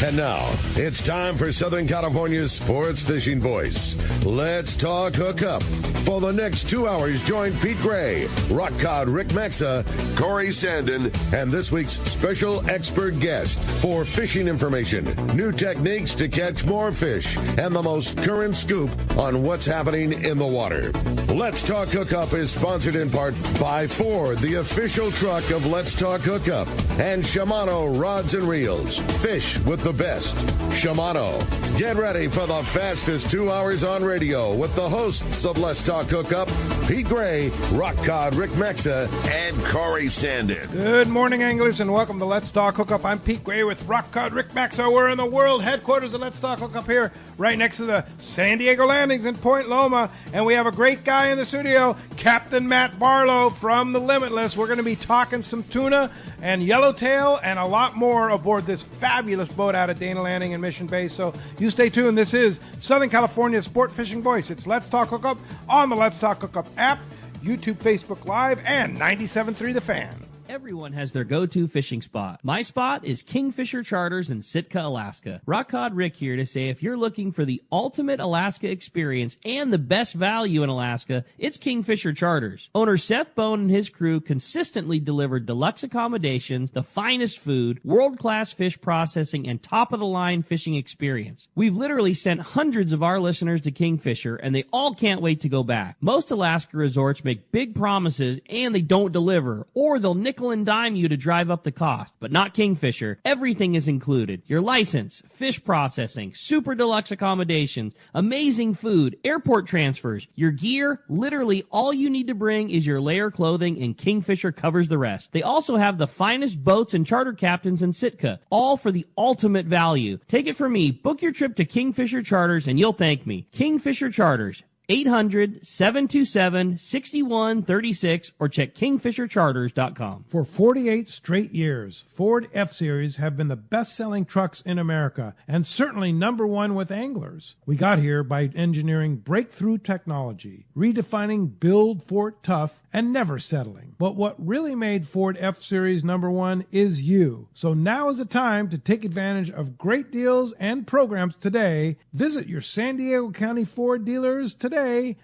And now, it's time for Southern California's sports fishing voice. Let's talk hookup. For the next 2 hours, join Pete Gray, Rock Cod Rick Maxa, Corey Sandin, and this week's special expert guest for fishing information, new techniques to catch more fish, and the most current scoop on what's happening in the water. Let's Talk Hookup is sponsored in part by Ford, the official truck of Let's Talk Hookup, and Shimano Rods and Reels. Fish with the best. Shimano. Get ready for the fastest 2 hours on radio with the hosts of Let's Talk Hookup, Pete Gray, Rock Cod Rick Maxa, and Corey Sandin. Good morning, anglers, and welcome to Let's Talk Hookup. I'm Pete Gray with Rock Cod Rick Maxa. We're in the world headquarters of Let's Talk Hookup here, right next to the San Diego Landings in Point Loma, and we have a great guy in the studio, Captain Matt Barlow from the Limitless. We're going to be talking some tuna and yellowtail and a lot more aboard this fabulous boat out of Dana Landing and Mission Bay. So you stay tuned. This is Southern California's sport fishing voice. It's Let's Talk Hookup on the Let's Talk Hookup app, YouTube, Facebook Live, and 97.3 The Fan. Everyone has their go-to fishing spot. My spot is Kingfisher Charters in Sitka, Alaska. Rock Cod Rick here to say if you're looking for the ultimate Alaska experience and the best value in Alaska, it's Kingfisher Charters. Owner Seth Bone and his crew consistently deliver deluxe accommodations, the finest food, world-class fish processing, and top-of-the-line fishing experience. We've literally sent hundreds of our listeners to Kingfisher, and they all can't wait to go back. Most Alaska resorts make big promises, and they don't deliver, or they'll nickel and dime you to drive up the cost, but not Kingfisher. Everything is included. Your license, fish processing, super deluxe accommodations, amazing food, airport transfers, your gear. Literally all you need to bring is your layer clothing, and Kingfisher covers the rest. They also have the finest boats and charter captains in Sitka, all for the ultimate value. Take it from me, book your trip to Kingfisher Charters and you'll thank me. Kingfisher Charters, 800-727-6136 or check kingfishercharters.com. For 48 straight years, Ford F-Series have been the best-selling trucks in America and certainly number one with anglers. We got here by engineering breakthrough technology, redefining build Fort tough, and never settling. But what really made Ford F-Series number one is you. So now is the time to take advantage of great deals and programs today. Visit your San Diego County Ford dealers today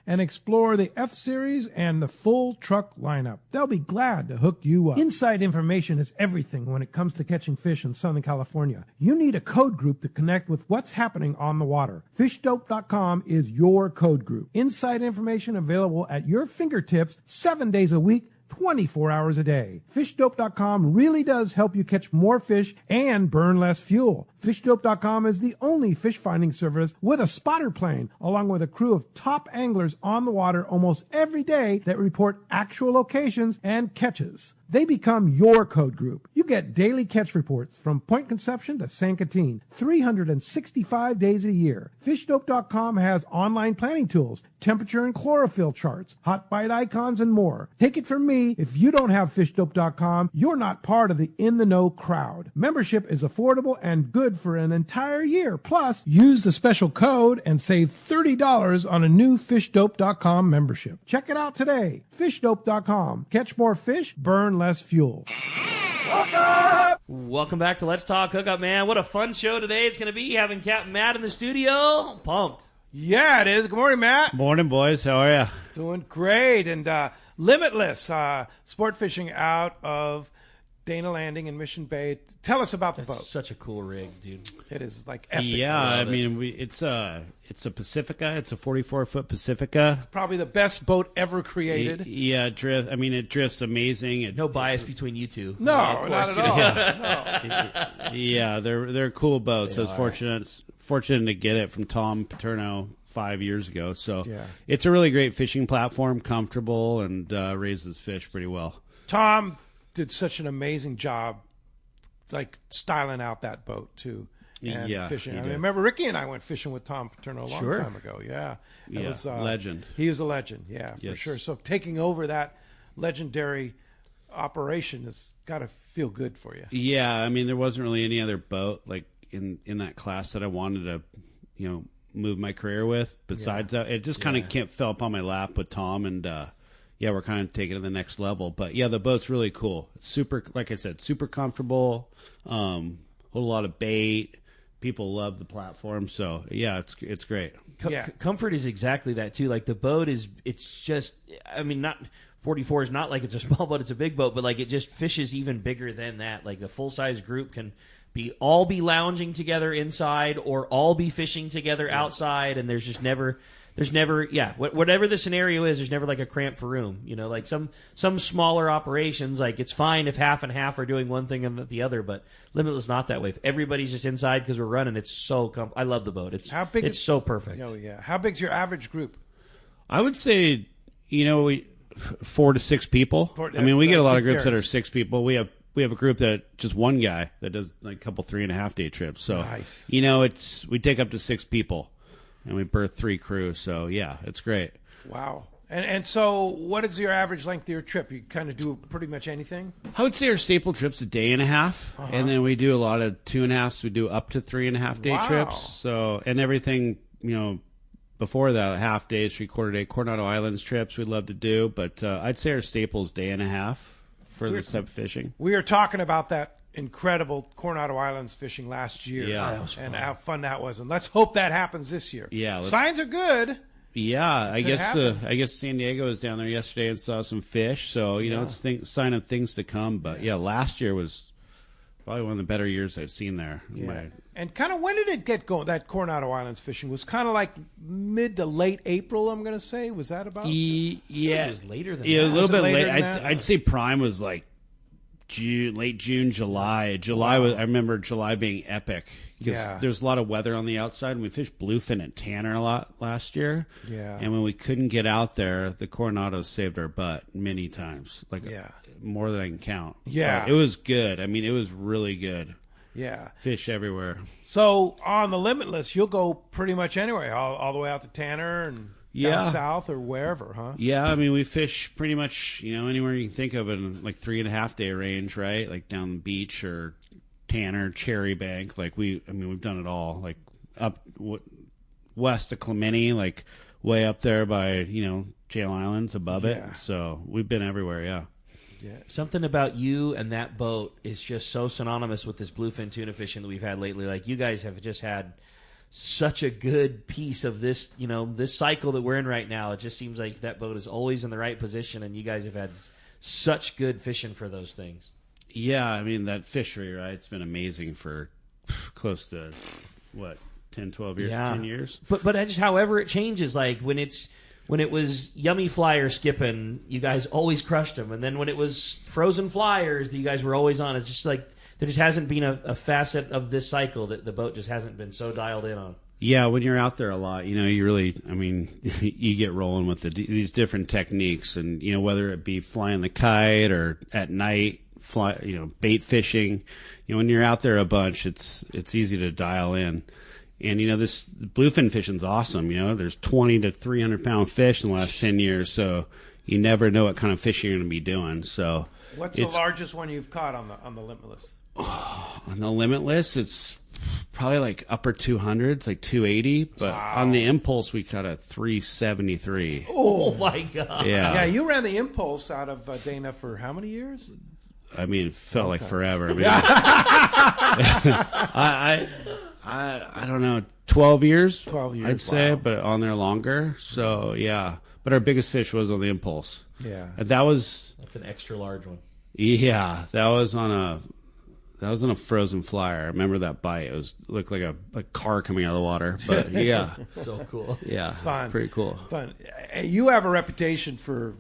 and explore the F-Series and the full truck lineup. They'll be glad to hook you up. Inside information is everything when it comes to catching fish in Southern California. You need a code group to connect with what's happening on the water. FishDope.com is your code group. Inside information available at your fingertips 7 days a week, 24 hours a day. FishDope.com really does help you catch more fish and burn less fuel. FishDope.com is the only fish finding service with a spotter plane, along with a crew of top anglers on the water almost every day that report actual locations and catches. They become your code group. You get daily catch reports from Point Conception to San Quintin, 365 days a year. FishDope.com has online planning tools, temperature and chlorophyll charts, hot bite icons, and more. Take it from me, if you don't have FishDope.com, you're not part of the in-the-know crowd. Membership is affordable and good for an entire year. Plus, use the special code and save $30 on a new FishDope.com membership. Check it out today. FishDope.com. Catch more fish, burn less fuel. Welcome back to Let's Talk Hookup, man. What a fun show today it's going to be, having Captain Matt in the studio. I'm pumped. Yeah, it is. Good morning, Matt. Morning, boys. How are you? Doing great. And Limitless, sport fishing out of Dana Landing and Mission Bay. Tell us about the boat. Such a cool rig, dude. It is like epic. Yeah, I mean, it's a Pacifica. It's a 44-foot Pacifica. Probably the best boat ever created. Yeah, it drifts amazing. No bias between you two. No, not at all. No. Yeah, they're cool boats. I was fortunate to get it from Tom Paterno 5 years ago. So yeah. It's a really great fishing platform, comfortable, and raises fish pretty well. Tom did such an amazing job, like styling out that boat too, and fishing. I remember Ricky and I went fishing with Tom Paterno a long time ago. Yeah, it was legend. He was a legend. Yeah, for sure. So taking over that legendary operation has got to feel good for you. Yeah, I mean, there wasn't really any other boat like in that class that I wanted to, move my career with. Besides that, it just kind of fell upon my lap with Tom and. We're kind of taking it to the next level. But, the boat's really cool. It's super, like I said, super comfortable, hold a lot of bait, people love the platform. So yeah, it's great. Comfort is exactly that too. Like the boat it's just, I mean, not 44 is not like it's a small boat, it's a big boat, but like it just fishes even bigger than that. Like the full size group can all be lounging together inside or all be fishing together outside, and there's never whatever the scenario is, there's never like a cramp for room. You know, like some smaller operations, like it's fine if half and half are doing one thing and the other, but Limitless not that way. If everybody's just inside because we're running, it's so I love the boat. It's so perfect. Oh yeah. How big's your average group? I would say, 4 to 6 people. We get a lot of groups that are 6 people. We have a group that just one guy that does like a couple 3.5 day trips. So nice. We take up to 6 people. And we berth 3 crews, so yeah, it's great. Wow. And so what is your average length of your trip? You kind of do pretty much anything? I would say our staple trip's a day and a half, and then we do a lot of 2.5s. We do up to 3.5 day trips. So, and everything, before that, half days, 3/4 day, Coronado Islands trips we'd love to do, but I'd say our staple is day and a half for the sub fishing. We were talking about that incredible Coronado Islands fishing last year. Yeah. And how fun that was. And let's hope that happens this year. Yeah. Signs are good. Yeah, I guess San Diego was down there yesterday and saw some fish. So, it's a sign of things to come. But, last year was probably one of the better years I've seen there. Yeah. And kind of when did it get going, that Coronado Islands fishing? Was kind of like mid to late April, I'm going to say. Was that about? Yeah. It was later than that. A little bit late. I'd say prime was like late June, July. I remember July being epic. There's a lot of weather on the outside, and we fished bluefin at Tanner a lot last year. Yeah. And when we couldn't get out there, the Coronados saved our butt many times. More than I can count. Yeah. But it was good. I mean, it was really good. Yeah. Fish everywhere. So on the Limitless, you'll go pretty much anywhere, all the way out to Tanner and down south or wherever, huh? Yeah, I mean, we fish pretty much, anywhere you can think of in like 3.5 day range, right? Like down the beach or Tanner, Cherry Bank. Like we've done it all. Like up west of Clemente, like way up there by, Jail Islands above it. So we've been everywhere, yeah. Something about you and that boat is just so synonymous with this bluefin tuna fishing that we've had lately. Like you guys have just had such a good piece of this, this cycle that we're in right now. It just seems like that boat is always in the right position, and you guys have had such good fishing for those things. Yeah, I mean, that fishery, right? It's been amazing for close to, 10, 12 years, 10 years? But just however it changes, like when it was yummy flyer skipping, you guys always crushed them. And then when it was frozen flyers, you guys were always on. It's just like there just hasn't been a facet of this cycle that the boat just hasn't been so dialed in on. Yeah, when you're out there a lot, you really, you get rolling with these different techniques. And, whether it be flying the kite or at night, bait fishing, when you're out there a bunch, it's easy to dial in. And, this bluefin fishing's awesome. There's 20 to 300 pound fish in the last 10 years. So you never know what kind of fish you're going to be doing. So what's the largest one you've caught on the Limitless? On the Limitless, it's probably like upper 200s, like 280. But on the Impulse, we caught a 373. Oh, my God. Yeah, you ran the Impulse out of Dana for how many years? I mean, it felt like forever. I don't know, 12 years? 12 years, I'd say, but on there longer. So, yeah. But our biggest fish was on the Impulse. Yeah. And that's an extra large one. Yeah, that was on a frozen flyer. I remember that bite. It looked like a car coming out of the water. But, yeah. So cool. Yeah. Fun. Pretty cool. Fun. You have a reputation for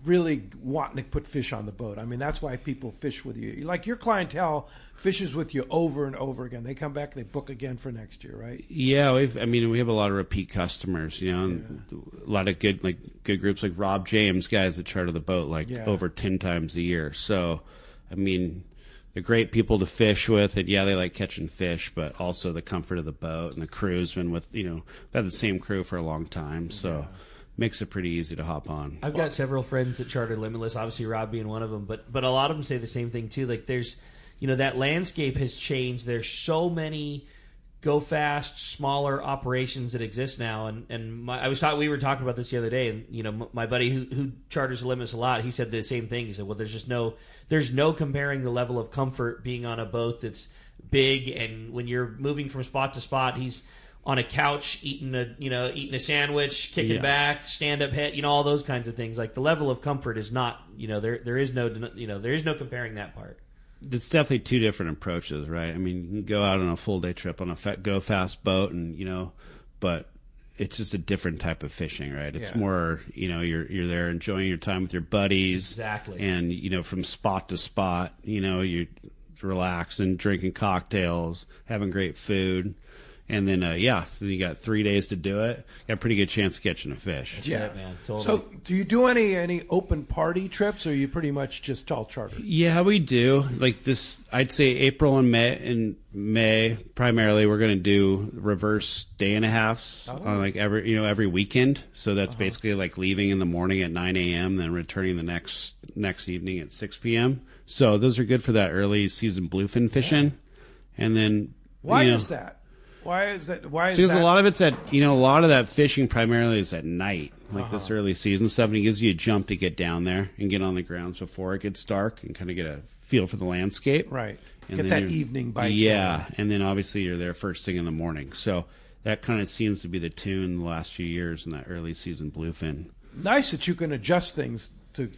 really wanting to put fish on the boat. I mean, that's why people fish with you. Like your clientele fishes with you over and over again. They come back and they book again for next year, right? Yeah, we have a lot of repeat customers, and a lot of good groups like Rob James, guys that charter the boat over 10 times a year. So, I mean, they're great people to fish with, and they like catching fish, but also the comfort of the boat, and the crew's been with, we've had the same crew for a long time, so makes it pretty easy to hop on. I've got several friends that charter Limitless, obviously Rob being one of them, but a lot of them say the same thing too. Like there's, that landscape has changed. There's so many go fast, smaller operations that exist now, and we were talking about this the other day, and my buddy who charters Limitless a lot, he said the same thing. He said, well, there's no comparing the level of comfort being on a boat that's big, and when you're moving from spot to spot, he's on a couch eating a sandwich, kicking back, stand up head, all those kinds of things. Like the level of comfort is not, there is no comparing that part. It's definitely two different approaches, right? I mean, you can go out on a full day trip on a go fast boat, and but it's just a different type of fishing, right? It's more, you're there enjoying your time with your buddies, exactly, and from spot to spot, you relax and drinking cocktails, having great food. And then, so you got 3 days to do it. Got a pretty good chance of catching a fish. That's it, man. Totally. So, do you do any open party trips, or are you pretty much just all charter? Yeah, we do. Like this, I'd say April and May. In May, primarily, we're going to do reverse day and a halves on like every weekend. So that's basically like leaving in the morning at 9 a.m., then returning the next evening at 6 p.m. So those are good for that early season bluefin fishing. And then why is that? Why is that? Because a lot of it's a lot of that fishing primarily is at night, like this early season stuff, and it gives you a jump to get down there and get on the grounds before it gets dark and kind of get a feel for the landscape. Right. And get that evening bite. Yeah, and then obviously you're there first thing in the morning. So that kind of seems to be the tune the last few years in that early season bluefin. Nice that you can adjust things to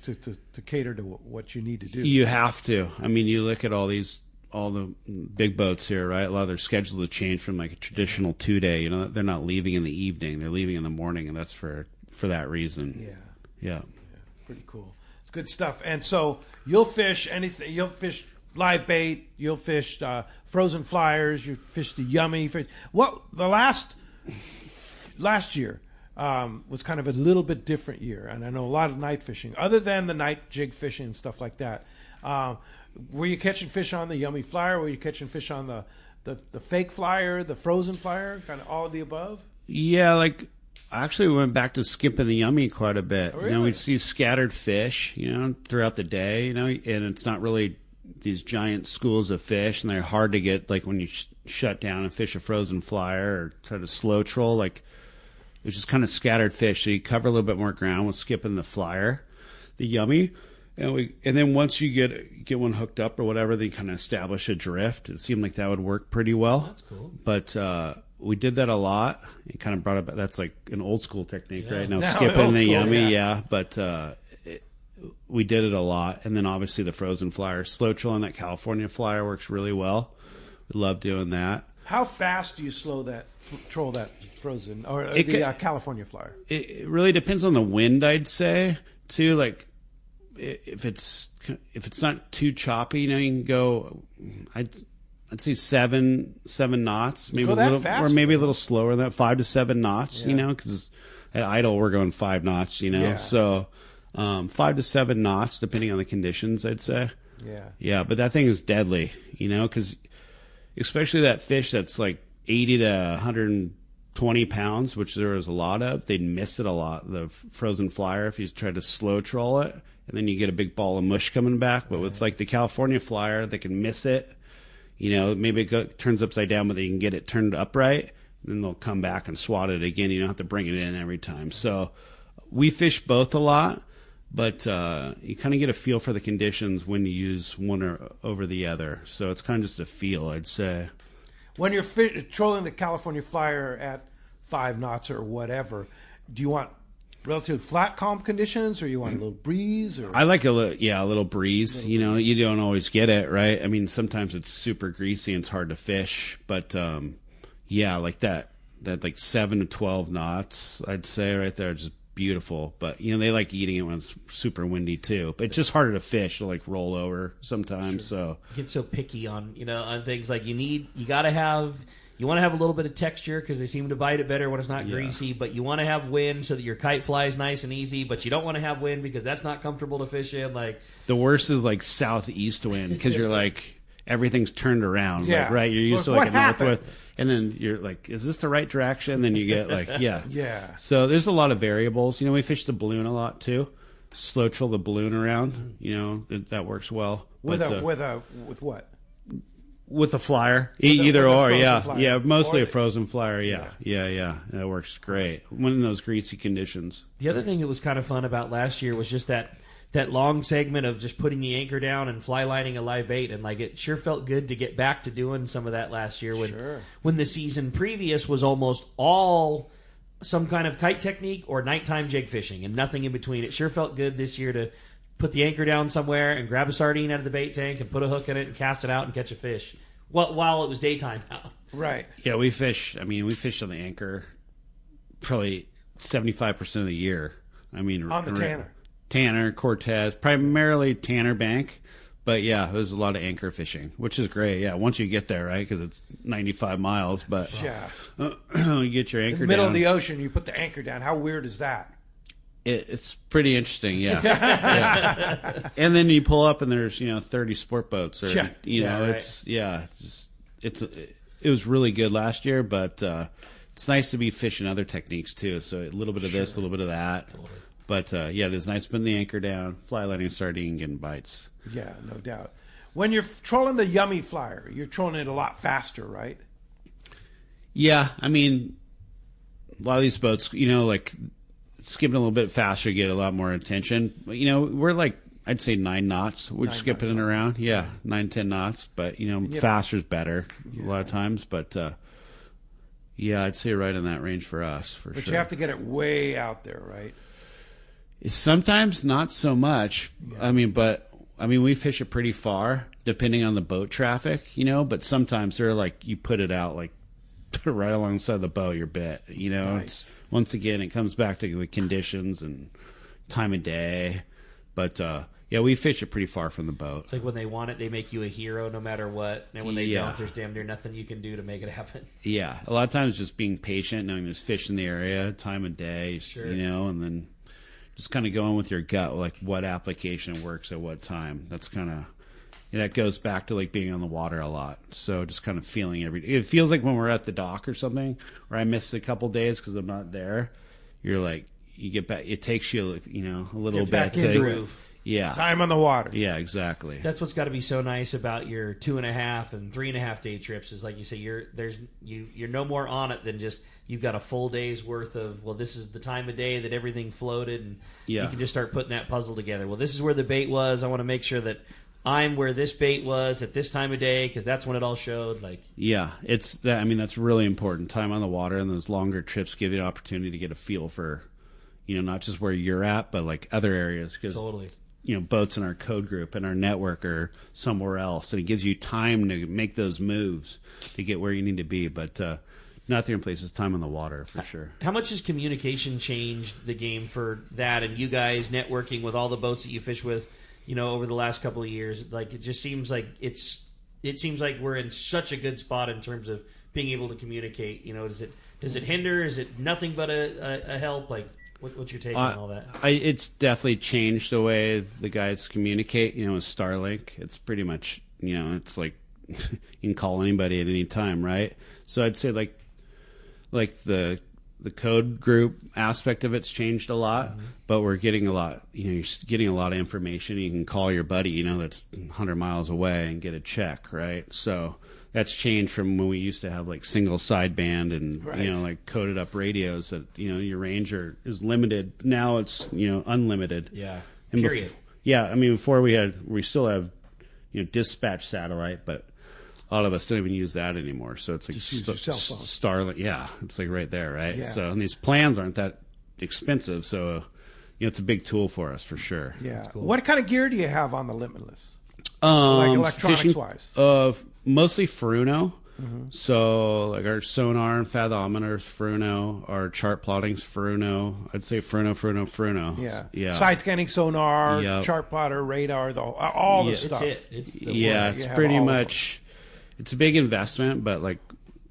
cater to what you need to do. You have to. I mean, you look at all the big boats here, right? A lot of their schedules have changed from like a traditional 2-day. They're not leaving in the evening; they're leaving in the morning, and that's for that reason. Yeah. Pretty cool. It's good stuff. And so you'll fish anything. You'll fish live bait. You'll fish frozen flyers. You fish the yummy fish. What the last year was kind of a little bit different year, and I know a lot of night fishing, other than the night jig fishing and stuff like that. Were you catching fish on the yummy flyer? Were you catching fish on the fake flyer, the frozen flyer, kind of all of the above? Yeah, like I actually went back to skipping the yummy quite a bit. Oh, really? We'd see scattered fish, throughout the day, and it's not really these giant schools of fish, and they're hard to get, like when you shut down and fish a frozen flyer or try to slow troll, like it's just kind of scattered fish. So you cover a little bit more ground with skipping the flyer, the yummy. And then once you get one hooked up or whatever, they kind of establish a drift. It seemed like that would work pretty well. That's cool. But we did that a lot. It kind of brought up, that's like an old school technique, right? Now Yeah, skipping the school, yummy, But we did it a lot. And then obviously the frozen flyer. Slow trolling that California flyer works really well. We love doing that. How fast do you troll that frozen or California flyer? It really depends on the wind, I'd say, too. Like, if it's not too choppy, you can go. I'd say seven knots, maybe go that fast, or maybe a little slower than that, 5 to 7 knots. Because at idle we're going 5 knots. So 5 to 7 knots depending on the conditions, I'd say. Yeah, but that thing is deadly. Because especially that fish that's like 80 to 120 pounds, which there is a lot of, they'd miss it a lot. The frozen flyer, if you try to slow troll it. And then you get a big ball of mush coming back. But with like the California flyer, they can miss it. Maybe it turns upside down, but they can get it turned upright. And then they'll come back and swat it again. You don't have to bring it in every time. So we fish both a lot, but you kind of get a feel for the conditions when you use one or over the other. So it's kind of just a feel, I'd say. When you're trolling the California flyer at 5 knots or whatever, do you want relatively flat, calm conditions, or you want a little breeze? Or I like a little breeze. You don't always get it, right? I mean, sometimes it's super greasy and it's hard to fish, but like that like 7 to 12 knots, I'd say right there, just beautiful. But they like eating it when it's super windy too. But it's just harder to fish to like roll over sometimes. Sure. So you get so picky on on things like you want to have a little bit of texture because they seem to bite it better when it's not greasy, but you want to have wind so that your kite flies nice and easy, but you don't want to have wind because that's not comfortable to fish in. Like the worst is like southeast wind because you're like everything's turned around, like, right? You're used to like a northwest, and then you're like, is this the right direction? Then you get like, yeah. So there's a lot of variables. We fish the balloon a lot too. Slow troll the balloon around. That works well. With what? With a flyer, mostly a frozen flyer. Yeah, that works great when in those greasy conditions. The other thing that was kind of fun about last year was just that that long segment of just putting the anchor down and fly lining a live bait, and like it sure felt good to get back to doing some of that last year when the season previous was almost all some kind of kite technique or nighttime jig fishing and nothing in between. It sure felt good this year to put the anchor down somewhere and grab a sardine out of the bait tank and put a hook in it and cast it out and catch a fish while it was daytime out. Right. Yeah, we fish on the anchor probably 75% of the year. I mean, on the Tanner, Cortez, primarily Tanner Bank. But yeah, there's a lot of anchor fishing, which is great. Yeah, once you get there, right? Because it's 95 miles. But you get your anchor in the middle of the ocean, you put the anchor down. How weird is that? It's pretty interesting, yeah. Yeah. And then you pull up and there's 30 sport boats, or it was really good last year, but it's nice to be fishing other techniques too. So a little bit of this, a little bit of that. Totally. But it is nice putting the anchor down, fly lining a sardine, getting bites. Yeah, no doubt. When you're trolling the Yummy Flyer, you're trolling it a lot faster, right? Yeah, I mean, a lot of these boats, like skipping a little bit faster, you get a lot more attention. We're like, I'd say 9 knots. We're skipping it around. Yeah, 9-10 knots. But, faster's better a lot of times. But, I'd say right in that range for us, for sure. But you have to get it way out there, right? Sometimes not so much. Yeah. We fish it pretty far, depending on the boat traffic, but sometimes they're like, you put it out like right alongside the boat, you're bit, Nice. Once again, it comes back to the conditions and time of day. But, we fish it pretty far from the boat. It's like when they want it, they make you a hero no matter what. And when they don't, there's damn near nothing you can do to make it happen. Yeah. A lot of times just being patient, knowing there's fish in the area, time of day, sure. And then just kind of going with your gut, like what application works at what time. That's kind of, that goes back to like being on the water a lot. So just kind of feeling it feels like when we're at the dock or something, or I missed a couple days because I'm not there. You're like, you get back, it takes you, a little bit to groove. Yeah. Time on the water. Yeah, exactly. That's what's got to be so nice about your 2.5 and 3.5 day trips is like you say, you're no more on it than just you've got a full day's worth of, well, this is the time of day that everything floated, and you can just start putting that puzzle together. Well, this is where the bait was. I want to make sure that I'm where this bait was at this time of day because that's when it all showed. It's that. That's really important. Time on the water and those longer trips give you an opportunity to get a feel for, not just where you're at, but like other areas. Cause, totally. Boats in our code group and our network are somewhere else, and it gives you time to make those moves to get where you need to be. But nothing replaces time on the water for sure. How much has communication changed the game for that, and you guys networking with all the boats that you fish with, over the last couple of years? Like it just seems like it seems like we're in such a good spot in terms of being able to communicate. Does it hinder? Is it nothing but a help? Like. What's your take on all that? It's definitely changed the way the guys communicate. With Starlink, it's pretty much, it's like you can call anybody at any time, right? So I'd say like the code group aspect of it's changed a lot, but we're getting a lot. You're getting a lot of information. You can call your buddy, that's 100 miles away and get a check, right? So. That's changed from when we used to have like single sideband and like coded up radios that your range is limited. Now it's unlimited. Yeah. And period. Before we still have dispatch satellite, but a lot of us don't even use that anymore. So it's like just use your cell phone. Starlink. Yeah, it's like right there, right? Yeah. So and these plans aren't that expensive, so it's a big tool for us for sure. Yeah. Cool. What kind of gear do you have on the Limitless? Like electronics wise? Mostly Furuno. So like our sonar and fathometers, Furuno. Our chart plotting's Furuno. I'd say Furuno. Yeah. Side scanning sonar, chart plotter, radar, all the stuff. It's it's pretty much. It's a big investment, but like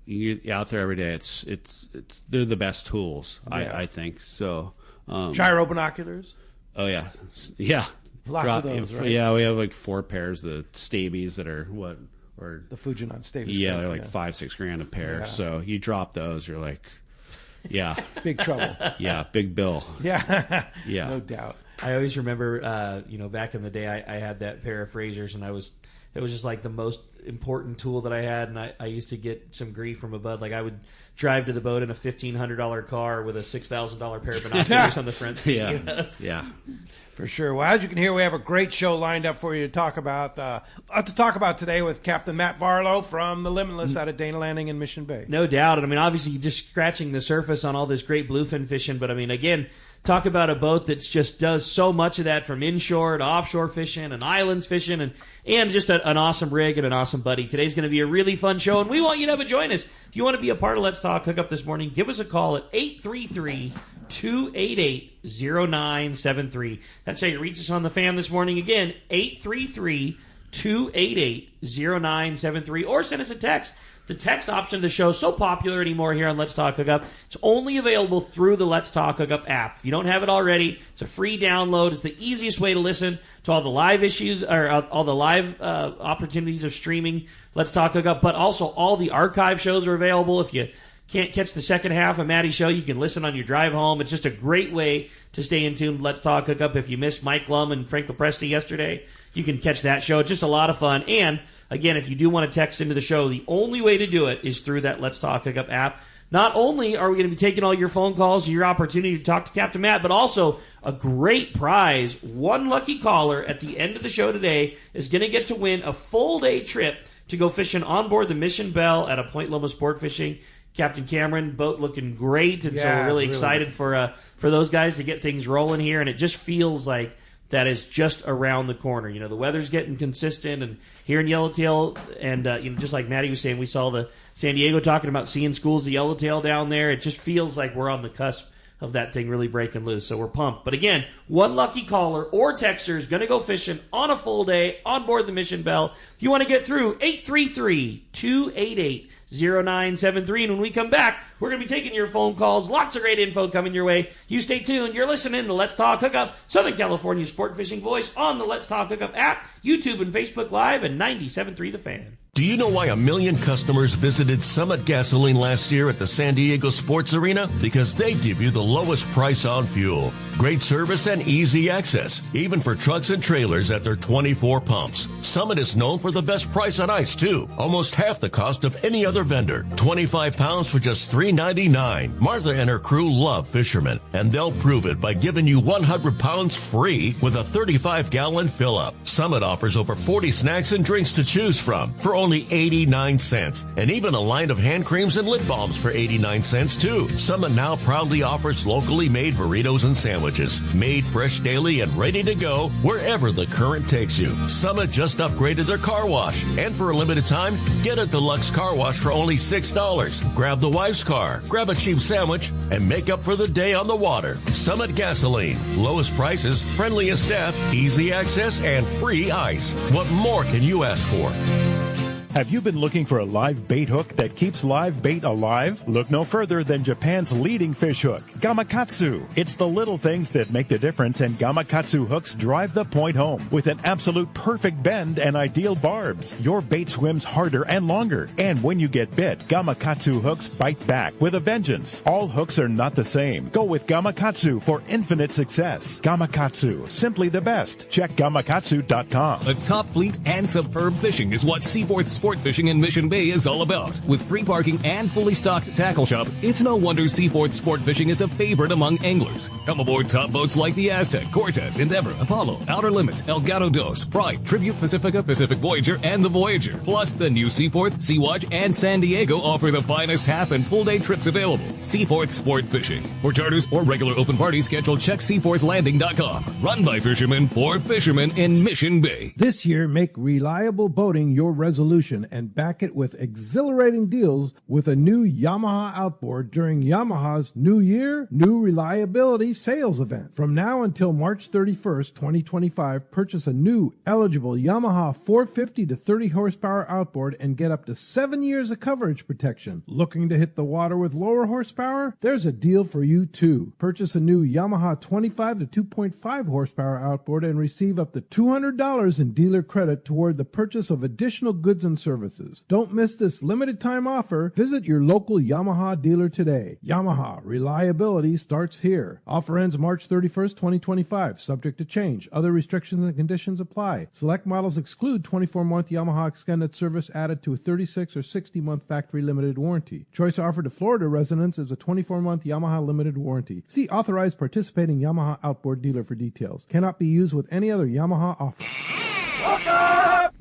you're out there every day. It's they're the best tools. I think so. Gyro binoculars. Oh yeah. Lots of those, right? Yeah, we have like 4 pairs of the Stabies that are or the Fujinon Stabies. Yeah, they're like $5-6 a pair. Yeah. So you drop those, you're like, big trouble. Yeah, big bill. Yeah, no doubt. I always remember, back in the day, I had that pair of Frasers, and it was just like the most important tool that I had, and I used to get some grief from a bud. Like I would drive to the boat in a $1,500 car with a $6,000 pair of binoculars on the front seat. Yeah, you know? yeah. For sure. Well, as you can hear, we have a great show lined up for you to talk about. Today with Captain Matt Barlow from the Limitless out of Dana Landing in Mission Bay. No doubt. And I mean, obviously, you're just scratching the surface on all this great bluefin fishing. But I mean, again, talk about a boat that just does so much of that, from inshore to offshore fishing and islands fishing, and just an awesome rig and an awesome buddy. Today's going to be a really fun show, and we want you to have a join us. If you want to be a part of Let's Talk Hookup this morning, give us a call at 833-288-0973. That's how you reach us on the fan this morning. Again, 833-288-0973, or send us a text. The text option of the show is so popular anymore here on Let's Talk Hookup. It's only available through the Let's Talk Hookup app. If you don't have it already, it's a free download. It's the easiest way to listen to all the live issues, or all the live opportunities of streaming Let's Talk Hookup, but also all the archive shows are available. If you can't catch the second half of Maddie's show, you can listen on your drive home. It's just a great way to stay in tune with Let's Talk Hookup. If you missed Mike Lum and Frank LaPresti yesterday, you can catch that show. It's just a lot of fun. And again, if you do want to text into the show, the only way to do it is through that Let's Talk Hookup app. Not only are we going to be taking all your phone calls and your opportunity to talk to Captain Matt, but also a great prize. One lucky caller at the end of the show today is going to get to win a full-day trip to go fishing on board the Mission Belle at a Point Loma Sport Fishing. Captain Cameron, boat looking great, and so we're really excited for those guys to get things rolling here, and it just feels like that is just around the corner. You know, the weather's getting consistent, and here in Yellowtail, and just like Maddie was saying, we saw the San Diego talking about seeing schools of Yellowtail down there. It just feels like we're on the cusp of that thing really breaking loose, so we're pumped. But again, one lucky caller or texter is going to go fishing on a full day on board the Mission Belle. If you want to get through, 833-288-0973. And when we come back, we're going to be taking your phone calls. Lots of great info coming your way. You stay tuned. You're listening to Let's Talk Hookup, Southern California sport fishing voice, on the Let's Talk Hookup app, YouTube and Facebook Live, and 97.3 The Fan. Do you know why 1 million customers visited Summit Gasoline last year at the San Diego Sports Arena? Because they give you the lowest price on fuel. Great service and easy access, even for trucks and trailers at their 24 pumps. Summit is known for the best price on ice, too. Almost half the cost of any other vendor. 25 pounds for just $3.99. Martha and her crew love fishermen, and they'll prove it by giving you 100 pounds free with a 35-gallon fill-up. Summit offers over 40 snacks and drinks to choose from for only 89 cents. And even a line of hand creams and lip balms for 89 cents, too. Summit now proudly offers locally made burritos and sandwiches, made fresh daily and ready to go wherever the current takes you. Summit just upgraded their car wash, and for a limited time, get a deluxe car wash for only $6. Grab the wife's car, grab a cheap sandwich, and make up for the day on the water. Summit Gasoline. Lowest prices, friendliest staff, easy access, and free ice. What more can you ask for? Have you been looking for a live bait hook that keeps live bait alive? Look no further than Japan's leading fish hook, Gamakatsu. It's the little things that make the difference, and Gamakatsu hooks drive the point home. With an absolute perfect bend and ideal barbs, your bait swims harder and longer. And when you get bit, Gamakatsu hooks bite back with a vengeance. All hooks are not the same. Go with Gamakatsu for infinite success. Gamakatsu, simply the best. Check gamakatsu.com. A top fleet and superb fishing is what Seaforth Sport Fishing in Mission Bay is all about. With free parking and fully stocked tackle shop, it's no wonder Seaforth Sport Fishing is a favorite among anglers. Come aboard top boats like the Aztec, Cortez, Endeavor, Apollo, Outer Limit, El Gato Dos, Pride, Tribute Pacifica, Pacific Voyager, and the Voyager. Plus, the new Seaforth, Sea-Watch, and San Diego offer the finest half and full day trips available. Seaforth Sport Fishing. For charters or regular open party schedule, check seaforthlanding.com. Run by fishermen for fishermen in Mission Bay. This year, make reliable boating your resolution and back it with exhilarating deals with a new Yamaha outboard during Yamaha's New Year, New Reliability sales event. From now until March 31st, 2025, purchase a new eligible Yamaha 450 to 30 horsepower outboard and get up to 7 years of coverage protection. Looking to hit the water with lower horsepower? There's a deal for you too. Purchase a new Yamaha 25 to 2.5 horsepower outboard and receive up to $200 in dealer credit toward the purchase of additional goods and services. Don't miss this limited time offer. Visit your local Yamaha dealer today. Yamaha, reliability starts here. Offer ends March 31st, 2025. Subject to change. Other restrictions and conditions apply. Select models exclude 24-month Yamaha extended service added to a 36 or 60-month factory limited warranty. Choice offered to Florida residents is a 24-month Yamaha limited warranty. See authorized participating Yamaha outboard dealer for details. Cannot be used with any other Yamaha offer.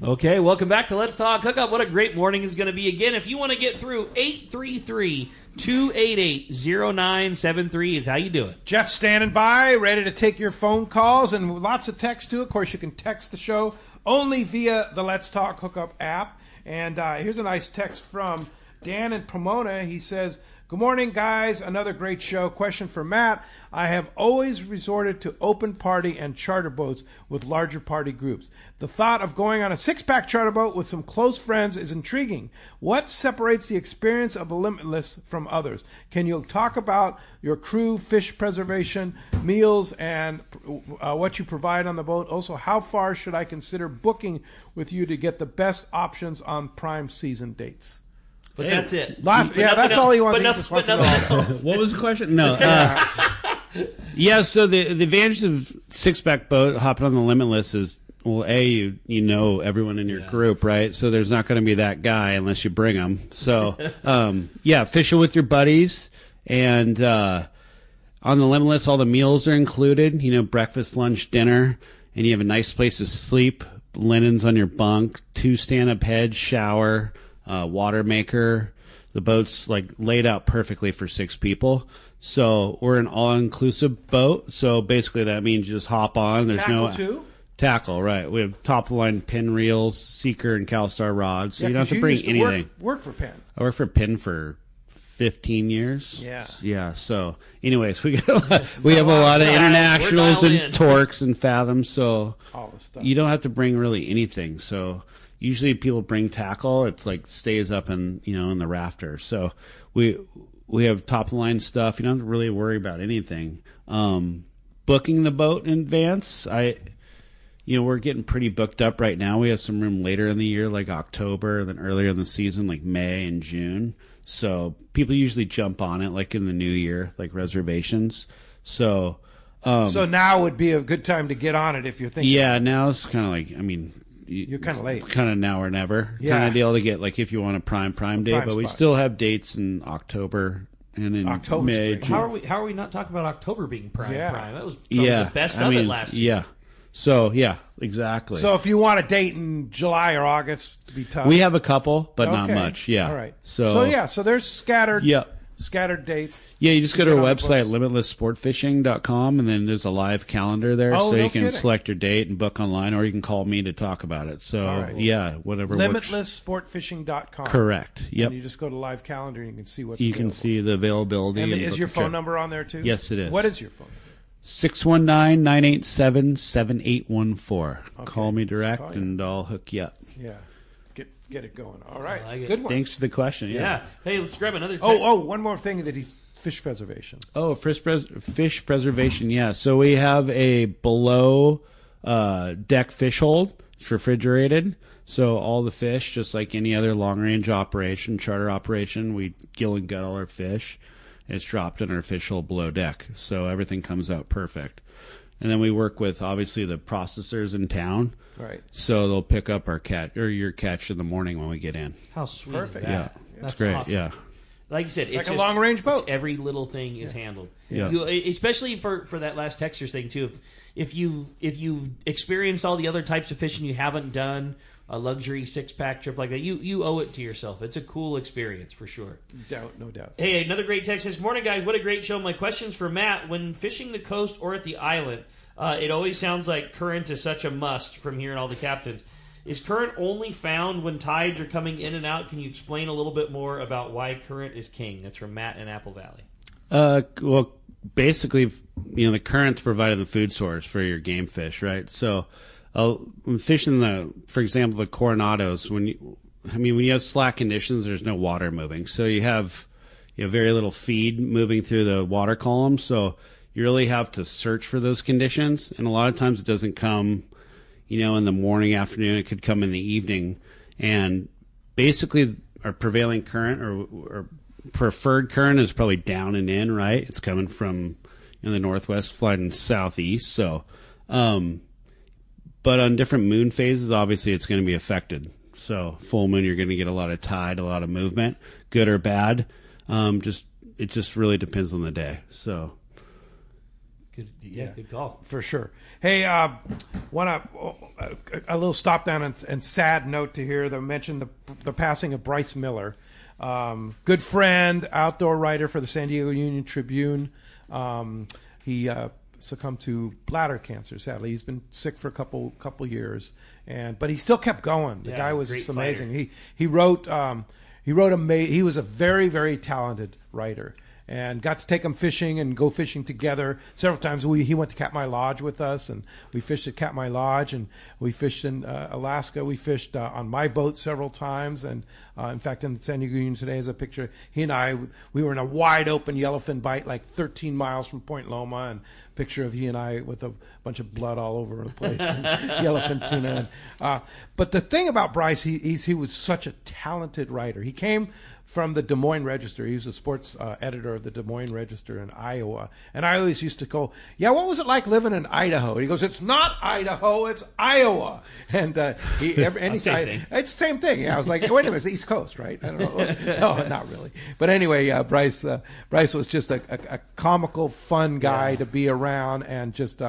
Okay, welcome back to Let's Talk Hookup. What a great morning is going to be. Again, if you want to get through, 833-288-0973 is how you do it. Jeff standing by, ready to take your phone calls and lots of text too. Of course, you can text the show only via the Let's Talk Hookup app. And here's a nice text from Dan in Pomona. He says, good morning, guys. Another great show. Question for Matt. I have always resorted to open party and charter boats with larger party groups. The thought of going on a six-pack charter boat with some close friends is intriguing. What separates the experience of a Limitless from others? Can you talk about your crew, fish preservation, meals, and what you provide on the boat? Also, how far should I consider booking with you to get the best options on prime season dates? But that's it. That's all he wants. He just wants to know. What was the question? No. Yeah, so the advantage of six-pack boat hopping on the Limitless is, well, you know everyone in your group, right? So there's not going to be that guy unless you bring him. So, fishing with your buddies. And on the Limitless, all the meals are included, breakfast, lunch, dinner. And you have a nice place to sleep, linens on your bunk, 2 stand-up heads, shower, water maker. The boat's laid out perfectly for 6 people. So we're an all-inclusive boat. So basically that means you just hop on. There's tackle too? Tackle, right. We have top-of-the-line pin reels, Seeker, and CalStar rods. So you don't have to bring anything. Work for Penn. I worked for Penn for 15 years. Yeah. Yeah. So anyways, we have a lot of internationals and torques and fathoms. So all the stuff. You don't have to bring really anything. So usually people bring tackle. It's stays up in the rafter. So we have top of the line stuff. You don't have to really worry about anything. Booking the boat in advance, we're getting pretty booked up right now. We have some room later in the year, like October, and then earlier in the season, like May and June. So people usually jump on it like in the new year, like reservations. So now would be a good time to get on it if you're thinking. Yeah, now it's kind of you're kind of late. Kind of now or never kind of deal to get if you want a prime date. But we still have dates in October and in May. How are we not talking about October being prime? That was the best of it last year. Yeah. So exactly. So if you want a date in July or August, it'd be tough. We have a couple, but not much. Yeah. All right. So there's scattered. Yeah. Scattered dates. Yeah, you just go to our website, limitlessportfishing.com, and then there's a live calendar there, you can select your date and book online, or you can call me to talk about it. So, whatever Limitlessportfishing.com. Correct. Yep. And you just go to live calendar, and you can see what's available. You can see the availability. And is your phone number on there, too? Yes, it is. What is your phone number? 619-987-7814. Okay. Call me direct, and I'll hook you up. Yeah. Get it going. All right. Like good one. Thanks for the question. Yeah. Hey, let's grab another text. One more thing that he's fish preservation. Oh, fish preservation. Yeah. So we have a below deck fish hold. It's refrigerated. So all the fish, just like any other long range operation, charter operation, we gill and gut all our fish. And it's dropped in our fish hold below deck. So everything comes out perfect. And then we work with, obviously, the processors in town. Right. So they'll pick up our your catch in the morning when we get in. How sweet. Perfect. Is that? That's great. Awesome. Yeah. Like you said, it's like a long-range boat. Every little thing is handled. Yeah. Especially for that last texter's thing, too. If you've experienced all the other types of fishing you haven't done, a luxury 6-pack trip like that, you owe it to yourself. It's a cool experience for sure. No doubt. Hey, another great text says, morning, guys. What a great show. My question's for Matt. When fishing the coast or at the island, it always sounds like current is such a must from hearing all the captains. Is current only found when tides are coming in and out? Can you explain a little bit more about why current is king? That's from Matt in Apple Valley. Well, basically, the current's provided the food source for your game fish, right? So when fishing for example, the Coronados, when you have slack conditions, there's no water moving. So you have very little feed moving through the water column. So you really have to search for those conditions. And a lot of times it doesn't come, in the morning, afternoon. It could come in the evening. And basically our prevailing current or preferred current is probably down and in, right? It's coming from the northwest, flying southeast. So, but on different moon phases, obviously it's going to be affected. So full moon, you're going to get a lot of tide, a lot of movement, good or bad. It just really depends on the day. So. Good call. For sure. Hey, a little stop down and sad note to hear that mentioned the passing of Bryce Miller, good friend, outdoor writer for the San Diego Union Tribune. He succumbed to bladder cancer. Sadly, he's been sick for a couple years, but he still kept going. The guy was just amazing. He wrote. He was a very, very talented writer. And got to take him fishing and go fishing together several times. He went to Katmai Lodge with us, and we fished at Katmai Lodge, and we fished in Alaska. We fished on my boat several times, and in fact, in the San Diego Union today is a picture. He and I, we were in a wide open yellowfin bite, like 13 miles from Point Loma, and picture of he and I with a bunch of blood all over the place, and yellowfin tuna. But the thing about Bryce, he was such a talented writer. He came from the Des Moines Register. He was a sports editor of the Des Moines Register in Iowa. And I always used to go, yeah, what was it like living in Idaho? And he goes, it's not Idaho, it's Iowa. And it's the same thing. Yeah, I was like, wait a minute, it's the East Coast, right? I don't know. No, not really. But anyway, Bryce was just a comical, fun guy to be around, and just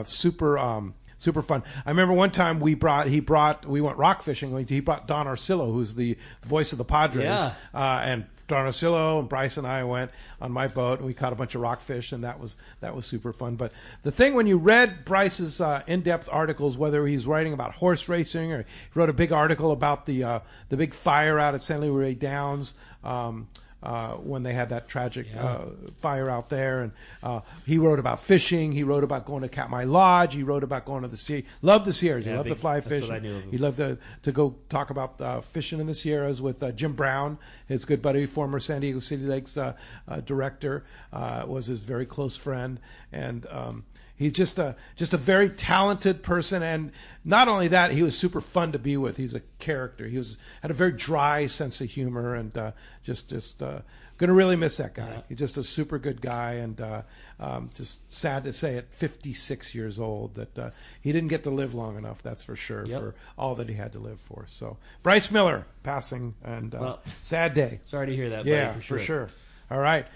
super fun. I remember one time we went rock fishing. He brought Don Arcillo, who's the voice of the Padres, and Don Arcillo and Bryce and I went on my boat, and we caught a bunch of rockfish, and that was super fun. But the thing, when you read Bryce's in-depth articles, whether he's writing about horse racing, or he wrote a big article about the big fire out at San Luis Downs, when they had that tragic fire out there. And he wrote about fishing. He wrote about going to Katmai Lodge. He wrote about going to the Sierras. Loved the Sierras. He loved to fly fish. That's what I knew of him. He loved to go talk about fishing in the Sierras with Jim Brown, his good buddy, former San Diego City Lakes director, was his very close friend. And he's just a very talented person, and not only that, he was super fun to be with. He's a character. Had a very dry sense of humor, and just gonna really miss that guy. He's just a super good guy, and just sad to say at 56 years old that he didn't get to live long enough. That's for sure, for all that he had to live for. So Bryce Miller passing, and sad day. Sorry to hear that. Buddy, for sure. All right.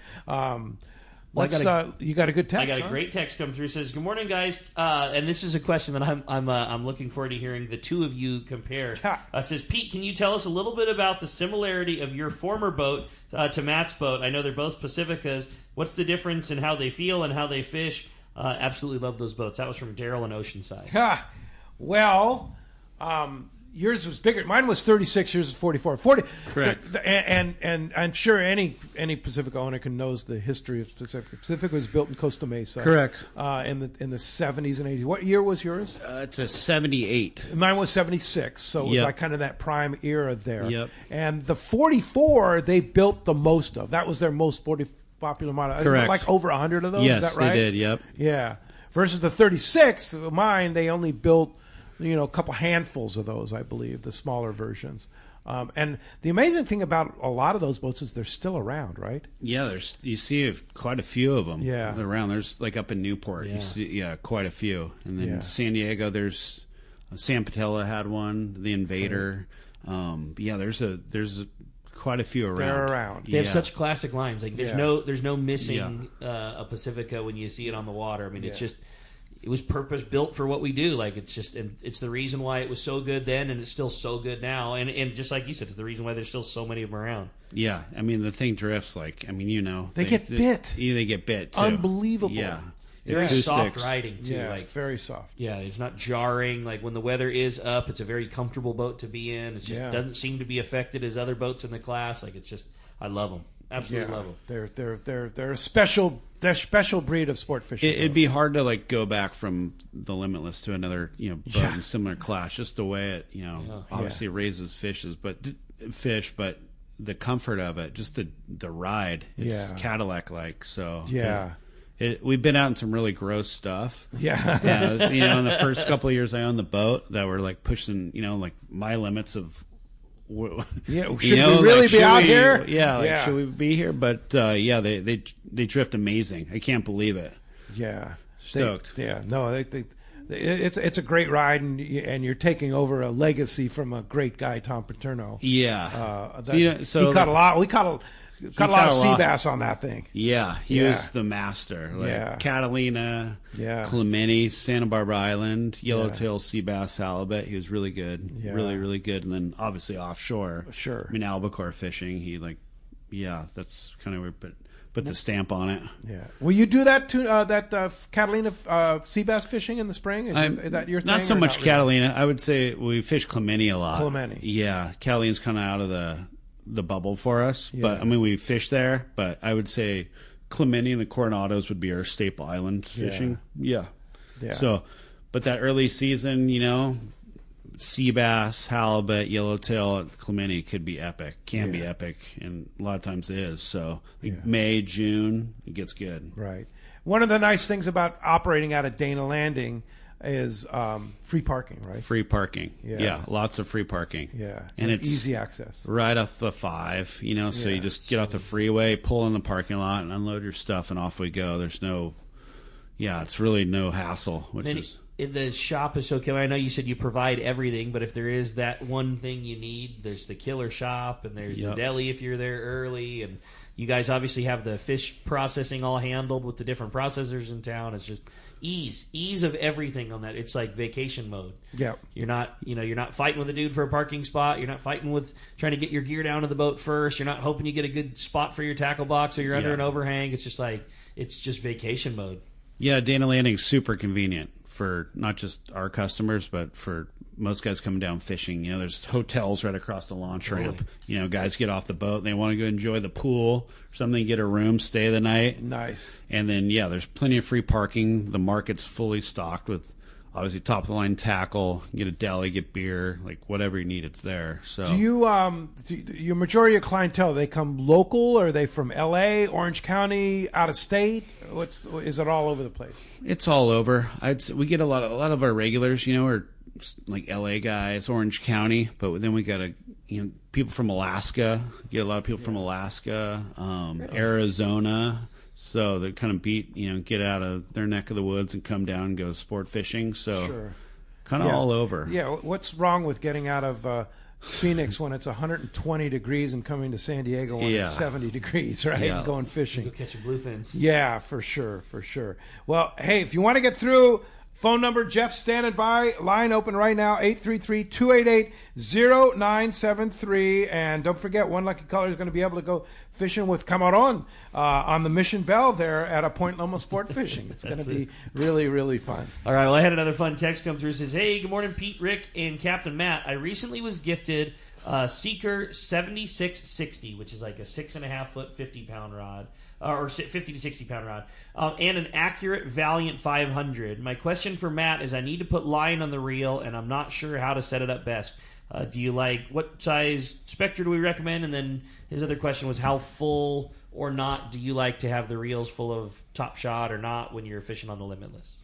You got a good text? I got a great text come through. It says, "Good morning, guys." And this is a question that I'm looking forward to hearing the two of you compare. It says, "Pete, can you tell us a little bit about the similarity of your former boat to Matt's boat? I know they're both Pacificas. What's the difference in how they feel and how they fish? Absolutely love those boats." That was from Daryl in Oceanside. Well, yours was bigger. Mine was 36. Yours was 44. 40. Correct. And I'm sure any Pacifica owner knows the history of Pacifica. Pacifica was built in Costa Mesa. Correct. In the 70s and 80s. What year was yours? It's a 78. Mine was 76. So it was like kind of that prime era there. Yep. And the 44 they built the most of. That was their most popular model. Correct. Like over 100 of those. Yes, is that right? they did. Yep. Yeah. Versus the 36, mine, they only built a couple handfuls of those, I believe, the smaller versions. And the amazing thing about a lot of those boats is they're still around, right? Yeah, you see quite a few of them around. There's like up in Newport, you see quite a few. And then San Diego, there's San Patella had one, the Invader. There's quite a few around. They're around. They have such classic lines. Like there's no missing a Pacifica when you see it on the water. I mean, it's just, it was purpose built for what we do. Like it's the reason why it was so good then, and it's still so good now. And just like you said, it's the reason why there's still so many of them around. Yeah, I mean the thing drifts they get bit. They get bit too. Unbelievable. Yeah. Very soft riding too. Yeah, very soft. Yeah, it's not jarring. Like when the weather is up, it's a very comfortable boat to be in. It just doesn't seem to be affected as other boats in the class. Like it's just, I love them. Absolutely love them. They're a special breed of sport fishing. It'd be hard to go back from the Limitless to another boat in similar class. Just the way it obviously raises fish, but the comfort of it, just the ride, it's Cadillac like. So we've been out in some really gross stuff. Yeah. In the first couple of years I owned the boat, that were pushing my limits of Yeah, should we really be out here? Yeah, should we be here? But they drift amazing. I can't believe it. Yeah, stoked. It's a great ride, and you're taking over a legacy from a great guy, Tom Paterno. Yeah, so he caught a lot. We caught a lot of sea bass on that thing. Yeah, he was the master. Catalina, Clemente, Santa Barbara Island, yellowtail sea bass, halibut. He was really good, really, really good. And then obviously offshore, sure. I mean, albacore fishing. That's kind of weird, but put the stamp on it. Yeah. Will you do that to Catalina sea bass fishing in the spring? Is that your thing? Not so much really? Catalina. I would say we fish Clemente a lot. Clemente. Yeah, Catalina's kind of out of the bubble for us, but I mean we fish there. But I would say Clemente and the Coronados would be our staple island fishing. Yeah. So, but that early season, sea bass, halibut, yellowtail at Clemente could be epic. Can be epic, and a lot of times it is. So May, June, it gets good. Right. One of the nice things about operating out of Dana Landing is free parking, right? Free parking. Yeah, lots of free parking. Yeah. And it's easy access. Right off the 5, so you just get off the freeway, pull in the parking lot, and unload your stuff, and off we go. There's it's really no hassle, the shop is so killer. I know you said you provide everything, but if there is that one thing you need, there's the killer shop, and there's the deli if you're there early, and you guys obviously have the fish processing all handled with the different processors in town. It's just ease of everything on that. It's like vacation mode. Yeah. You're not fighting with a dude for a parking spot. You're not fighting with trying to get your gear down to the boat first. You're not hoping you get a good spot for your tackle box or you're under an overhang. It's just vacation mode. Yeah, Dana Landing's super convenient for not just our customers, but for most guys coming down fishing. There's hotels right across the launch ramp. Guys get off the boat and they want to go enjoy the pool or something, get a room, stay the night. Nice. And then, there's plenty of free parking. The market's fully stocked with obviously top of the line tackle, get a deli, get beer, like whatever you need, it's there. So do you your majority of clientele, they come local, or are they from LA, Orange County, out of state? Is it all over the place? It's all over. I'd say we get a lot of our regulars, are like LA guys, Orange County, but then we got people from Alaska. Get a lot of people from Alaska, Arizona. So they kind of get out of their neck of the woods and come down and go sport fishing. So kind of all over. Yeah. What's wrong with getting out of Phoenix when it's 120 degrees and coming to San Diego when it's 70 degrees, right? And going fishing. Go catch some bluefins. Yeah, for sure. Well, hey, if you want to get through, phone number, Jeff standing by, line open right now, 833-288-0973. And don't forget, one lucky caller is going to be able to go fishing with Camarón on the Mission Bell there at a Point Loma Sport Fishing. It's going to be really, really fun. All right, well, I had another fun text come through. It says, hey, good morning, Pete, Rick, and Captain Matt. I recently was gifted Seeker 7660, which is like a 6.5-foot, 50-pound rod. Or 50 to 60-pound rod, and an Accurate Valiant 500. My question for Matt is I need to put line on the reel, and I'm not sure how to set it up best. Do you what size spectra do we recommend? And then his other question was how full or not do you like to have the reels full of top shot or not when you're fishing on the Limitless?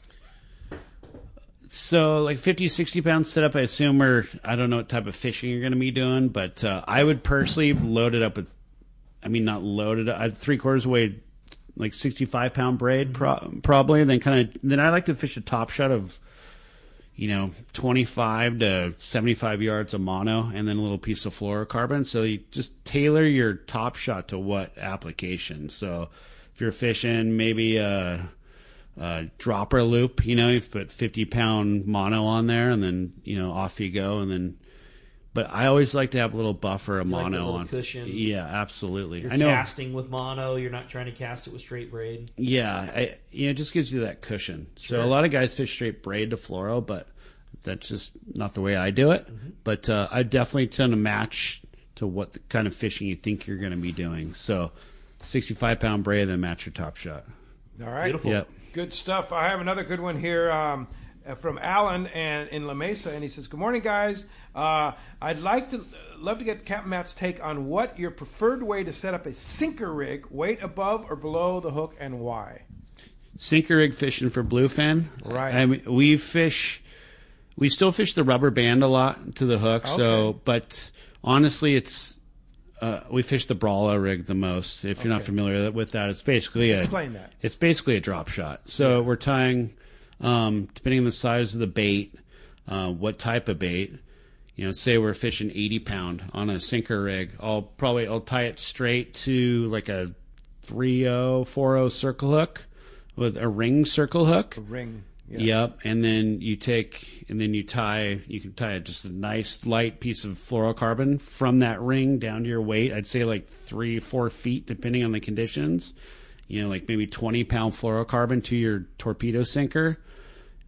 So like 50, 60-pound setup, I assume, I don't know what type of fishing you're going to be doing, but I would personally load it up with, not loaded. I'd 3/4 weight, like 65-pound braid, probably. And then I like to fish a top shot of, 25 to 75 yards of mono, and then a little piece of fluorocarbon. So you just tailor your top shot to what application. So if you're fishing maybe a dropper loop, you put 50-pound mono on there, and then off you go, and then. But I always like to have a little buffer of mono on. Cushion. Yeah, absolutely. You're casting with mono. You're not trying to cast it with straight braid. Yeah, it just gives you that cushion. Sure. So a lot of guys fish straight braid to fluoro, but that's just not the way I do it. Mm-hmm. But I definitely tend to match to what the kind of fishing you think you're going to be doing. So 65-pound braid, then match your top shot. All right. Beautiful. Yep. Good stuff. I have another good one here from Alan and in La Mesa, and he says, good morning, guys. I'd love to get Captain Matt's take on what your preferred way to set up a sinker rig, weight above or below the hook, and why. Sinker rig fishing for bluefin. Right. We still fish the rubber band a lot to the hook. Okay. So, but Honestly, it's we fish the Barlow rig the most. If you're not familiar with that, it's basically Explain that. It's basically a drop shot. So we're tying, depending on the size of the bait, what type of bait. Say we're fishing 80 pound on a sinker rig. I'll tie it straight to like a 3.0, 4.0 circle hook with a ring circle hook. A ring. Yeah. Yep, and then you tie just a nice light piece of fluorocarbon from that ring down to your weight. I'd say like 3-4 feet, depending on the conditions. Like maybe 20-pound fluorocarbon to your torpedo sinker.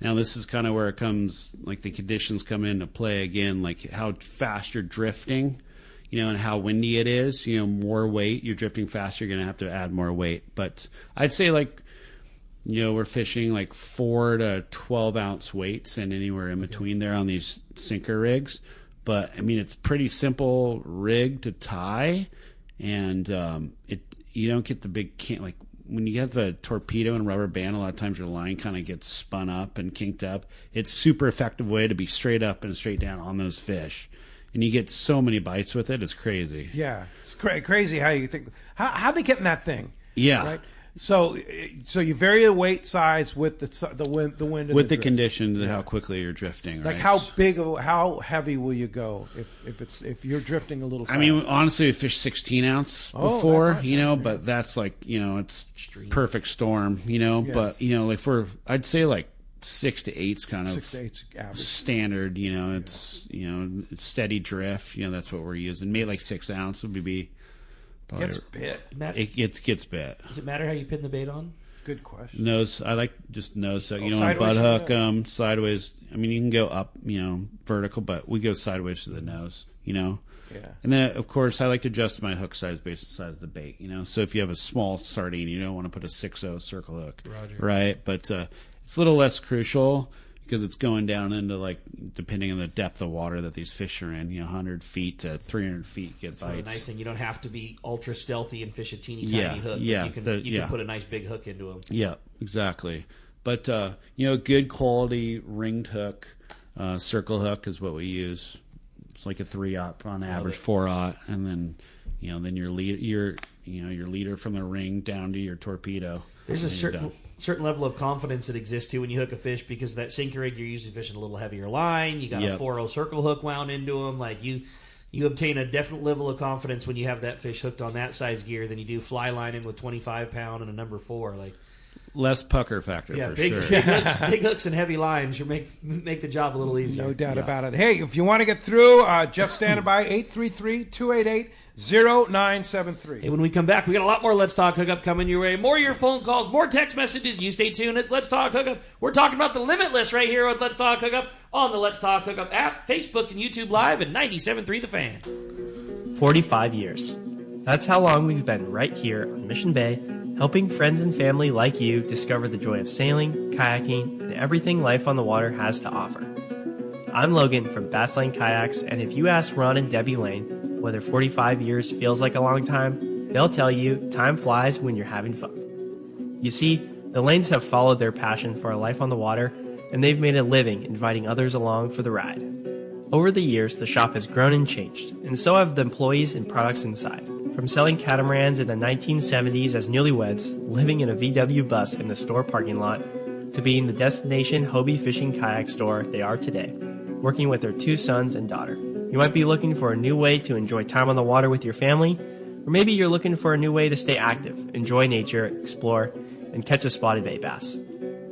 Now this is kind of where it comes, like the conditions come into play again, like how fast you're drifting, and how windy it is. More weight, you're drifting faster, you're going to have to add more weight. But I'd say like, we're fishing like 4 to 12 ounce weights and anywhere in between there on these sinker rigs. But I mean, it's pretty simple rig to tie, and you don't get the big like when you have a torpedo and rubber band. A lot of times your line kind of gets spun up and kinked up. It's super effective way to be straight up and straight down on those fish, and you get so many bites with it. It's crazy. Yeah, it's crazy how you think how they get in that thing. Yeah. Right? So you vary the weight size with the wind, with the conditions and how quickly you're drifting. Like right? how heavy will you go if you're drifting a little fast? I mean, honestly, we fished 16 ounce before, but that's like it's extreme. Perfect storm, Yes. But like I'd say like 6 to 8's kind of 6 to 8's average. Standard. It's it's steady drift. That's what we're using. Maybe like 6 ounce would be. Gets bit. It gets bit. Does it matter how you pin the bait on? Good question. Nose. I like just nose. So on sideways, butt hook, sideways. I mean, you can go up, vertical, but we go sideways to the nose. Yeah. And then of course I like to adjust my hook size based on the size of the bait. So if you have a small sardine, you don't want to put a 6.0 circle hook. Roger. Right. But it's a little less crucial, because it's going down into, like, depending on the depth of water that these fish are in, 100 feet to 300 feet get bites. The nice thing, you don't have to be ultra stealthy and fish a teeny tiny hook. Yeah, you can put a nice big hook into them. Yeah, exactly. But good quality ringed hook, circle hook is what we use. It's like a 3/0 on average, 4/0, and then then your leader from the ring down to your torpedo. There's a certain level of confidence that exists too when you hook a fish, because that sinker rig, you're usually fishing a little heavier line. You got a 4.0 circle hook wound into them. Like you obtain a definite level of confidence when you have that fish hooked on that size gear than you do fly lining with 25 pound and a number 4. Like less pucker factor for sure. Big hooks and heavy lines make the job a little easier. No doubt about it. Hey, if you want to get through, Jeff standing by 833-288-0973. Hey, when we come back, we got a lot more Let's Talk Hookup coming your way. More of your phone calls, more text messages. You stay tuned. It's Let's Talk Hookup. We're talking about the Limitless right here with Let's Talk Hookup on the Let's Talk Hookup app, Facebook, and YouTube Live at 97.3 The Fan. 45 years. That's how long we've been right here on Mission Bay, helping friends and family like you discover the joy of sailing, kayaking, and everything life on the water has to offer. I'm Logan from Bass Lane Kayaks, and if you ask Ron and Debbie Lane whether 45 years feels like a long time, they'll tell you time flies when you're having fun. You see, the Lanes have followed their passion for a life on the water, and they've made a living inviting others along for the ride. Over the years, the shop has grown and changed, and so have the employees and products inside. From selling catamarans in the 1970s as newlyweds, living in a VW bus in the store parking lot, to being the destination Hobie fishing kayak store they are today, working with their 2 sons and daughter. You might be looking for a new way to enjoy time on the water with your family, or maybe you're looking for a new way to stay active, enjoy nature, explore, and catch a spotted bay bass.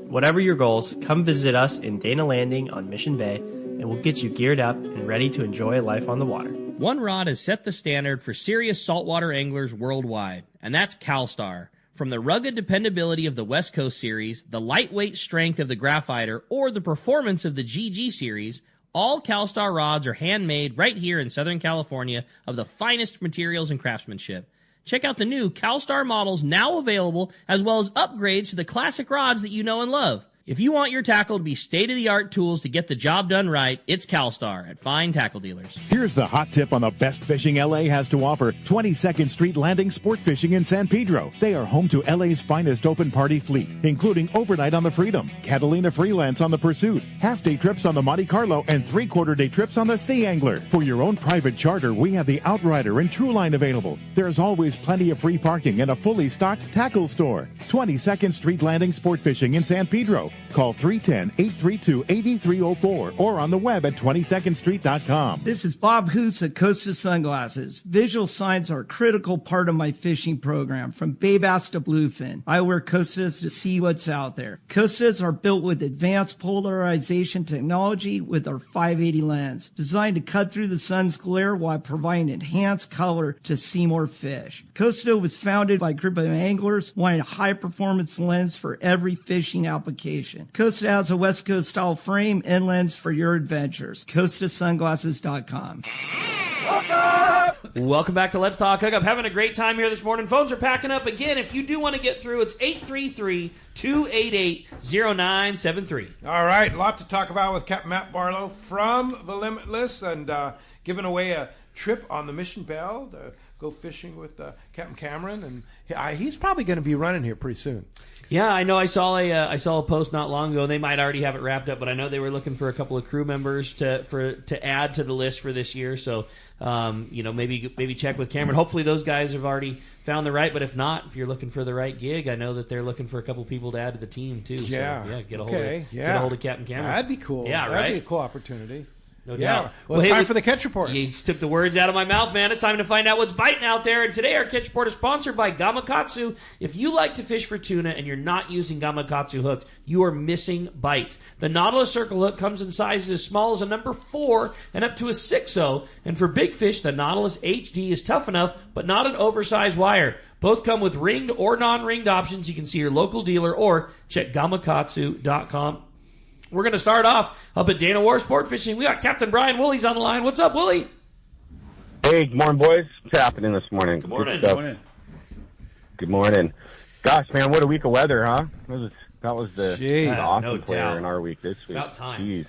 Whatever your goals, come visit us in Dana Landing on Mission Bay, and we'll get you geared up and ready to enjoy life on the water. One rod has set the standard for serious saltwater anglers worldwide, and that's CalStar. From the rugged dependability of the West Coast series, the lightweight strength of the Graphiter, or the performance of the GG series, all CalStar rods are handmade right here in Southern California of the finest materials and craftsmanship. Check out the new CalStar models now available, as well as upgrades to the classic rods that you know and love. If you want your tackle to be state-of-the-art tools to get the job done right, it's CalStar at Fine Tackle Dealers. Here's the hot tip on the best fishing LA has to offer. 22nd Street Landing Sport Fishing in San Pedro. They are home to LA's finest open party fleet, including overnight on the Freedom, Catalina Freelance on the Pursuit, half-day trips on the Monte Carlo, and three-quarter-day trips on the Sea Angler. For your own private charter, we have the Outrider and Trueline available. There's always plenty of free parking and a fully stocked tackle store. 22nd Street Landing Sport Fishing in San Pedro. Call 310-832-8304 or on the web at 22ndstreet.com. This is Bob Hoos at Costa Sunglasses. Visual signs are a critical part of my fishing program, from bay bass to bluefin. I wear Costas to see what's out there. Costas are built with advanced polarization technology with our 580 lens, designed to cut through the sun's glare while providing enhanced color to see more fish. Costa was founded by a group of anglers wanting a high-performance lens for every fishing application. Costa has a West Coast style frame and lens for your adventures. CostaSunglasses.com. Welcome back to Let's Talk Hookup. Having a great time here this morning. Phones are packing up again. If you do want to get through, it's 833-288-0973. All right, a lot to talk about with Captain Matt Barlow from the Limitless, and giving away a trip on the Mission Belle to go fishing with Captain Cameron, and he's probably going to be running here pretty soon. Yeah, I know. I saw a post not long ago. They might already have it wrapped up, but I know they were looking for a couple of crew members to add to the list for this year. So, maybe check with Cameron. Hopefully, those guys have already found the right. But if not, if you're looking for the right gig, I know that they're looking for a couple people to add to the team too. Yeah, so, get a hold of Captain Cameron. That'd be cool. Yeah, that'd right. be a cool opportunity. No doubt. Well, time for the Catch Report. You took the words out of my mouth, man. It's time to find out what's biting out there. And today our Catch Report is sponsored by Gamakatsu. If you like to fish for tuna and you're not using Gamakatsu hook, you are missing bites. The Nautilus Circle hook comes in sizes as small as a number 4 and up to a 6.0. And for big fish, the Nautilus HD is tough enough, but not an oversized wire. Both come with ringed or non-ringed options. You can see your local dealer or check gamakatsu.com. We're going to start off up at Dana War Sport Fishing. We got Captain Brian Woolies on the line. What's up, Willie? Hey, good morning, boys. What's happening this morning? Good morning. Good morning. Gosh, man, what a week of weather, huh? That was the awesome no player doubt. in our week this week. About time. Jeez.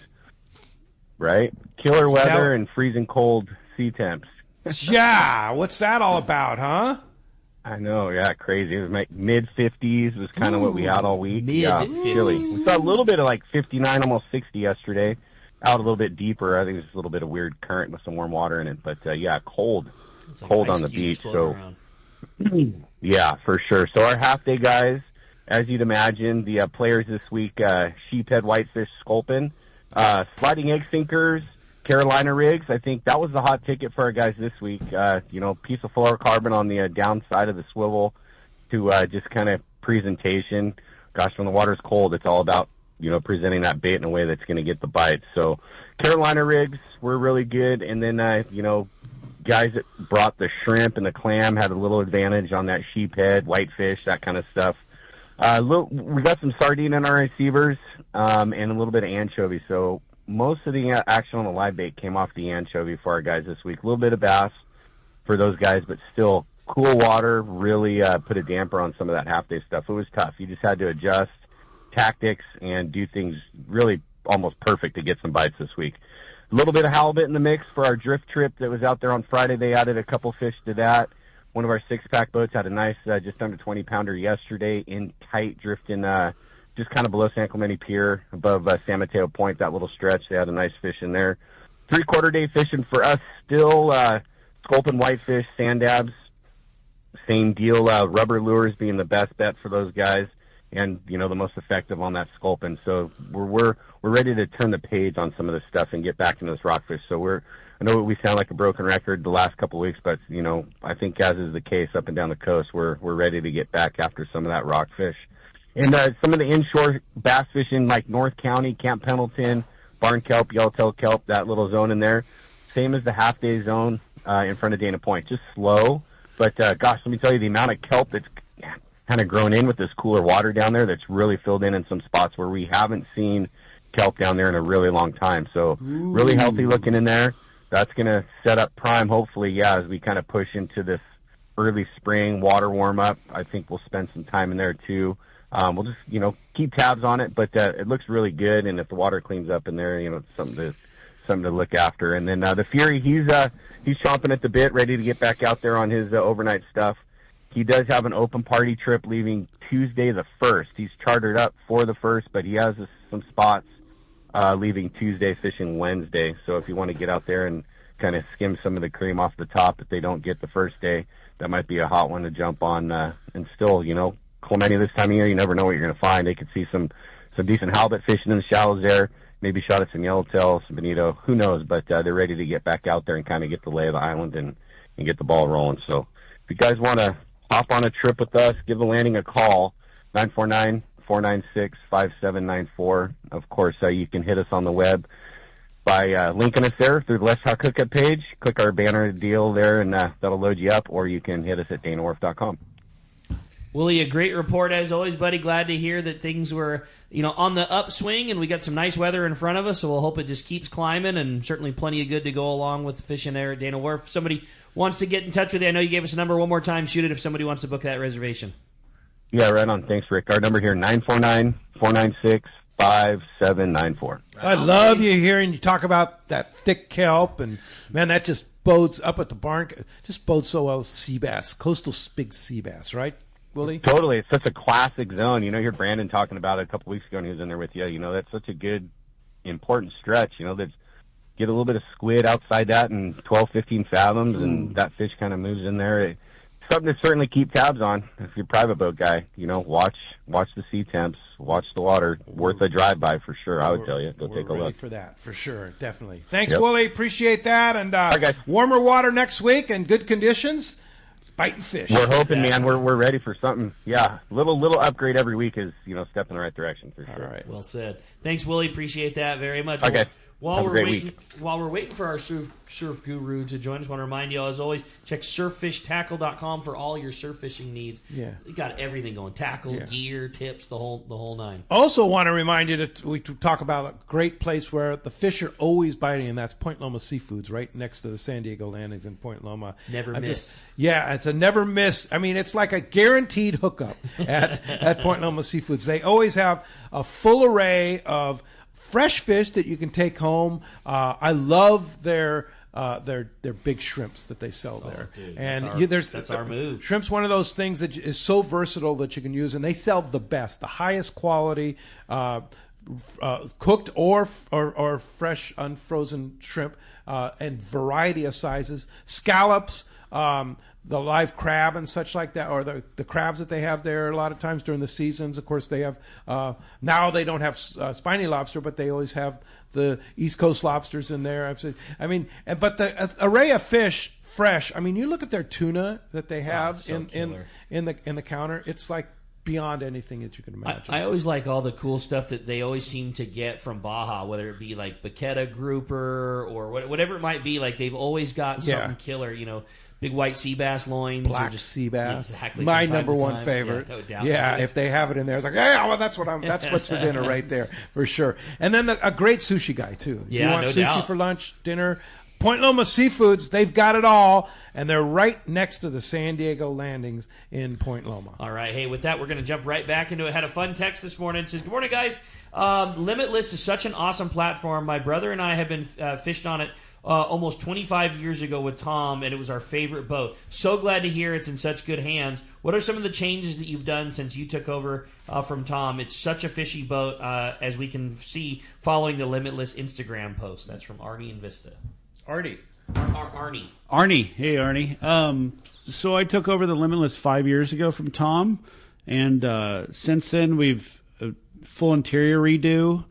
Right? Killer weather and freezing cold sea temps. Yeah, what's that all about, huh? I know, yeah, crazy. It was like mid-50s was kind of what we had all week. Mid-50s. Chilly. We saw a little bit of like 59, almost 60 yesterday. Out a little bit deeper. I think there's a little bit of weird current with some warm water in it. But, cold. Like cold on the beach. So, yeah, for sure. So our half-day guys, as you'd imagine, the players this week, sheephead, whitefish, sculpin, sliding egg sinkers, Carolina rigs. I think that was the hot ticket for our guys this week. Piece of fluorocarbon on the downside of the swivel to just kind of presentation. Gosh, when the water's cold, it's all about, presenting that bait in a way that's going to get the bite. So Carolina rigs were really good. And then, guys that brought the shrimp and the clam had a little advantage on that sheephead, whitefish, that kind of stuff. We got some sardine in our receivers and a little bit of anchovy. So most of the action on the live bait came off the anchovy for our guys this week. A little bit of bass for those guys, but still cool water really put a damper on some of that half-day stuff. It was tough. You just had to adjust tactics and do things really almost perfect to get some bites this week. A little bit of halibut in the mix for our drift trip that was out there on Friday. They added a couple fish to that. One of our 6-pack boats had a nice just under 20-pounder yesterday in tight drifting just kind of below San Clemente Pier, above San Mateo Point, that little stretch. They had a nice fish in there. 3/4 day fishing for us still, sculpin, whitefish, sand dabs, same deal. Rubber lures being the best bet for those guys, and the most effective on that sculpin. So we're ready to turn the page on some of this stuff and get back into this rockfish. So I know we sound like a broken record the last couple of weeks, but I think as is the case up and down the coast, we're ready to get back after some of that rockfish. And some of the inshore bass fishing, like North County, Camp Pendleton, Barn Kelp, Yellowtail Kelp, that little zone in there, same as the half-day zone in front of Dana Point. Just slow, but gosh, let me tell you, the amount of kelp that's kind of grown in with this cooler water down there that's really filled in some spots where we haven't seen kelp down there in a really long time. So really healthy looking in there. That's going to set up prime, hopefully, as we kind of push into this early spring water warm-up. I think we'll spend some time in there, too. we'll just, keep tabs on it, but it looks really good. And if the water cleans up in there, it's something to look after. And then the Fury, he's chomping at the bit, ready to get back out there on his overnight stuff. He does have an open party trip leaving Tuesday the 1st. He's chartered up for the 1st, but he has some spots leaving Tuesday, fishing Wednesday. So if you want to get out there and kind of skim some of the cream off the top that they don't get the first day, that might be a hot one to jump on. And still, Clemente this time of year, you never know what you're going to find. They could see some decent halibut fishing in the shallows there. Maybe shot at some yellowtail, some bonito. Who knows? But they're ready to get back out there and kind of get the lay of the island and get the ball rolling. So if you guys want to hop on a trip with us, give the landing a call, 949-496-5794. Of course, you can hit us on the web by linking us there through the Let's Talk Hookup page. Click our banner deal there, and that'll load you up, or you can hit us at danawharf.com. Willie, a great report as always, buddy. Glad to hear that things were, on the upswing, and we got some nice weather in front of us, so we'll hope it just keeps climbing, and certainly plenty of good to go along with fishing there at Dana Wharf. If somebody wants to get in touch with you, I know you gave us a number one more time. Shoot it if somebody wants to book that reservation. Yeah, right on. Thanks, Rick. Our number here, 949-496-5794. I love you hearing you talk about that thick kelp, and, man, that just bodes up at the barn. Just bodes so well sea bass, coastal big sea bass, right? Willie? Totally. It's such a classic zone. You heard Brandon talking about it a couple weeks ago, and he was in there with you. That's such a good, important stretch. That's get a little bit of squid outside that and 12, 15 fathoms, and that fish kind of moves in there. It's something to certainly keep tabs on if you're a private boat guy. Watch the sea temps, watch the water. Worth a drive-by for sure, I would tell you. Go take a look. Ready for that, for sure, definitely. Thanks, Willie. Appreciate that. And guys. Warmer water next week and good conditions. Biting fish. We're hoping, man. We're ready for something. Yeah, little upgrade every week is step in the right direction for sure. All right, well said. Thanks, Willie. Appreciate that very much. Okay. While we're waiting for our surf guru to join us, I want to remind you, as always, check surffishtackle.com for all your surf fishing needs. Yeah, you got everything going: tackle, gear, tips, the whole nine. Also, want to remind you that we talk about a great place where the fish are always biting, and that's Point Loma Seafoods, right next to the San Diego landings in Point Loma. Never miss. It's a never miss. I mean, it's like a guaranteed hookup at Point Loma Seafoods. They always have a full array of fresh fish that you can take home. I love their big shrimps that they sell there. Dude, and that's our move. Shrimp's one of those things that is so versatile that you can use, and they sell the best, the highest quality, cooked or fresh unfrozen shrimp, and variety of sizes, scallops. The live crab and such like that, or the crabs that they have there a lot of times during the seasons. Of course, they have now they don't have spiny lobster, but they always have the East Coast lobsters in there. But the array of fish, fresh. I mean, you look at their tuna that they have in the counter. It's like beyond anything that you can imagine. I always like all the cool stuff that they always seem to get from Baja, whether it be like Baqueta grouper or whatever it might be. Like they've always got something killer, big white sea bass loins. Black sea bass. Exactly, my number one favorite. Yeah, no doubt. If they have it in there, it's like, that's what's for dinner right there, for sure. And then a great sushi guy, too. Yeah, you want no sushi doubt. for lunch, dinner, Point Loma Seafoods, they've got it all, and they're right next to the San Diego landings in Point Loma. All right. Hey, with that, we're going to jump right back into it. Had a fun text this morning. It says, good morning, guys. Limitless is such an awesome platform. My brother and I have been fished on it almost 25 years ago with Tom, and it was our favorite boat. So glad to hear it's in such good hands. What are some of the changes that you've done since you took over from Tom? It's such a fishy boat, as we can see following the Limitless Instagram post. That's from Arnie and Vista. Arnie. Arnie. Hey, Arnie. So I took over the Limitless 5 years ago from Tom, and since then we've a full interior redo.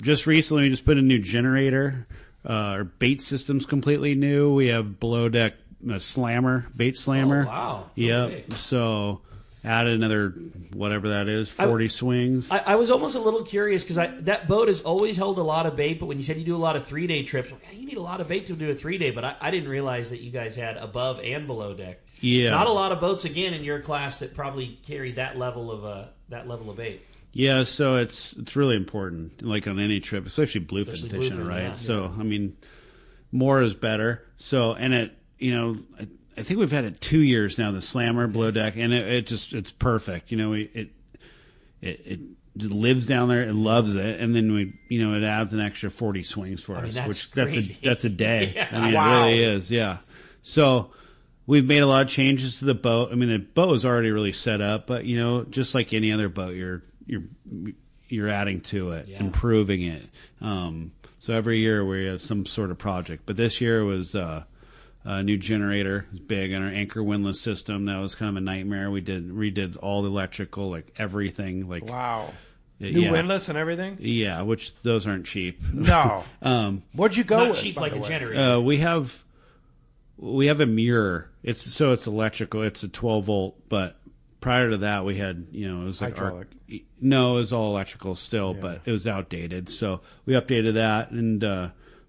Just recently we just put a new generator. Our bait system's completely new. We have below deck slammer, bait slammer. Oh, wow. Yep. Okay. So added another, whatever that is, 40 swings. I was almost a little curious because that boat has always held a lot of bait, but when you said you do a lot of 3-day trips, you need a lot of bait to do a 3-day, but I didn't realize that you guys had above and below deck. Yeah. Not a lot of boats, again, in your class that probably carry that level of bait. Yeah, so it's really important, like on any trip, especially bluefin fishing, right? Yeah. So, I mean, more is better. So, and I think we've had it 2 years now, the slammer below deck, and it's perfect. it just lives down there. It loves it, and then it adds an extra 40 swings for us, that's a day. Yeah. I mean, Wow. it really is. Yeah. So we've made a lot of changes to the boat. I mean, the boat is already really set up, but just like any other boat, you're adding to it, improving it. So every year we have some sort of project, but this year was a new generator. It was big, and our anchor windlass system, that was kind of a nightmare. We redid all the electrical, like everything. Like Wow. New windlass and everything? Yeah, which those aren't cheap. No. What'd you go Not with? cheap by like the a way? generator. We have a mirror. It's electrical. It's a 12 volt, but prior to that we had, it was like Hydraulic. No, it was all electrical still, but it was outdated. So we updated that, and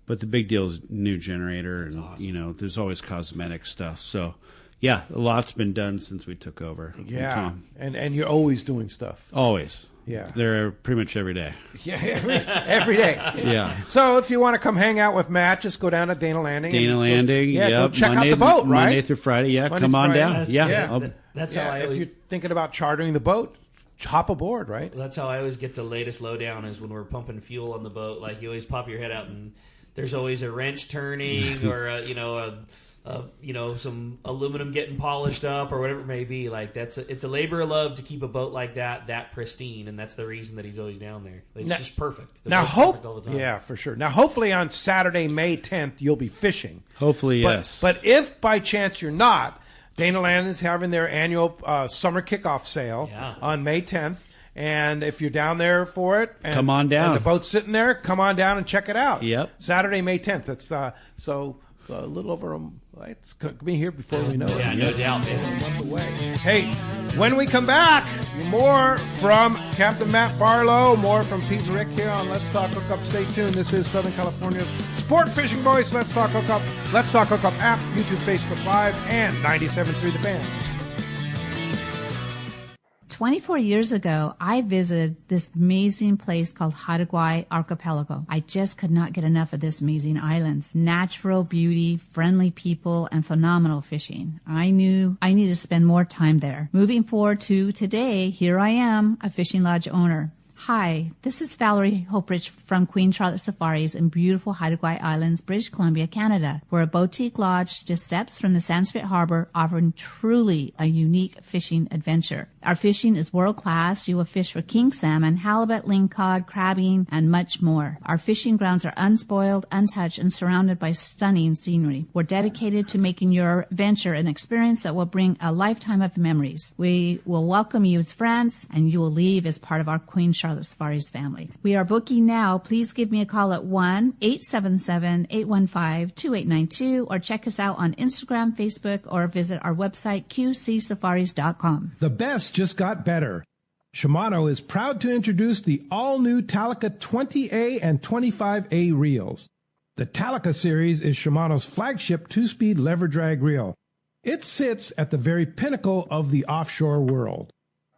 but the big deal is new generator, and awesome. There's always cosmetic stuff. So yeah, a lot's been done since we took over. Yeah, and you're always doing stuff. Always. Yeah. They're pretty much every day. Yeah, every day. Yeah. So if you want to come hang out with Matt, just go down to Dana Landing. Go check Monday, out the boat, right? Monday through Friday. Yeah, Monday come through on Friday. down. Yeah. That's how I if always, you're thinking about chartering the boat, hop aboard, right? that's how I always get the latest lowdown is when we're pumping fuel on the boat. Like you always pop your head out and there's always a wrench turning or some aluminum getting polished up or whatever it may be. Like it's a labor of love to keep a boat like that pristine, and that's the reason that he's always down there. It's just perfect. The Now, boat's perfect all the time. yeah, for sure. Now, hopefully on Saturday, May 10th, you'll be fishing. Hopefully, yes. But if by chance you're not, Dana Landing is having their annual summer kickoff sale on May 10th. And if you're down there for it, and, come on down. And the boat's sitting there, come on down and check it out. Yep. Saturday, May 10th. That's a little over it's going to be here before we know it. Yeah, no doubt, man. A month away. Hey, when we come back, more from Captain Matt Barlow, more from Pete and Rick here on Let's Talk Hookup. Stay tuned. This is Southern California's Sport Fishing Voice. Let's Talk Hookup. Let's Talk Hookup app, YouTube, Facebook Live, and 97.3 The Fan. 24 years ago, I visited this amazing place called Hawaii Archipelago. I just could not get enough of this amazing islands. Natural beauty, friendly people, and phenomenal fishing. I knew I needed to spend more time there. Moving forward to today, here I am, a fishing lodge owner. Hi, this is Valerie Hoprich from Queen Charlotte Safaris in beautiful Hawaii Islands, British Columbia, Canada. We're a boutique lodge just steps from the Sanskrit Harbor, offering truly a unique fishing adventure. Our fishing is world class. You will fish for king salmon, halibut, lingcod, crabbing, and much more. Our fishing grounds are unspoiled, untouched, and surrounded by stunning scenery. We're dedicated to making your venture an experience that will bring a lifetime of memories. We will welcome you as friends, and you will leave as part of our Queen Charlotte Safaris family. We are booking now. Please give me a call at 1-877-815-2892 or check us out on Instagram, Facebook, or visit our website, qcsafaris.com. The best just got better. Shimano is proud to introduce the all-new Talica 20A and 25A reels. The Talica series is Shimano's flagship two-speed lever drag reel. It sits at the very pinnacle of the offshore world.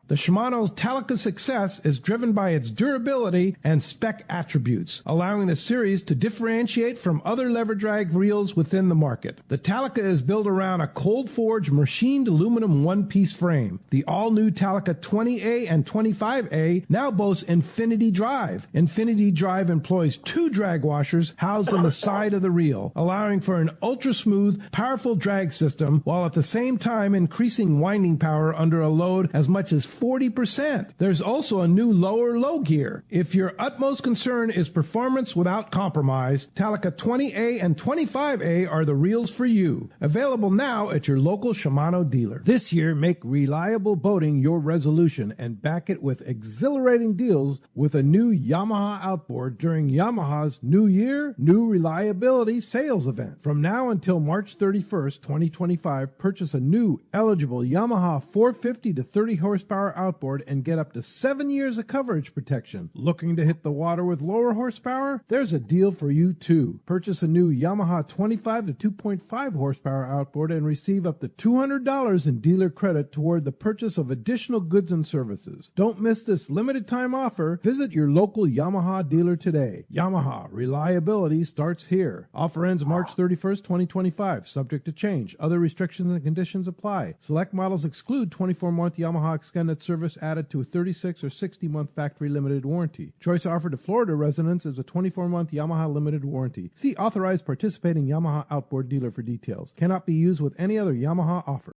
The Shimano's Talica success is driven by its durability and spec attributes, allowing the series to differentiate from other lever drag reels within the market. The Talica is built around a cold-forged machined aluminum one-piece frame. The all-new Talica 20A and 25A now boasts Infinity Drive. Infinity Drive employs two drag washers housed on the side of the reel, allowing for an ultra-smooth, powerful drag system, while at the same time increasing winding power under a load as much as 40%. There's also a new lower low gear. If your utmost concern is performance without compromise, Talica 20A and 25A are the reels for you. Available now at your local Shimano dealer. This year, make reliable boating your resolution and back it with exhilarating deals with a new Yamaha outboard during Yamaha's New Year, New Reliability sales event. From now until March 31st, 2025, purchase a new eligible Yamaha 450 to 30 horsepower outboard and get up to 7 years of coverage protection. Looking to hit the water with lower horsepower? There's a deal for you too. Purchase a new Yamaha 25 to 2.5 horsepower outboard and receive up to $200 in dealer credit toward the purchase of additional goods and services. Don't miss this limited time offer. Visit your local Yamaha dealer today. Yamaha, reliability starts here. Offer ends March 31st, 2025. Subject to change. Other restrictions and conditions apply. Select models exclude 24-month Yamaha extended extended service added to a 36 or 60-month factory limited warranty. Choice offered to Florida residents is a 24-month Yamaha limited warranty. See authorized participating Yamaha outboard dealer for details. Cannot be used with any other Yamaha offer.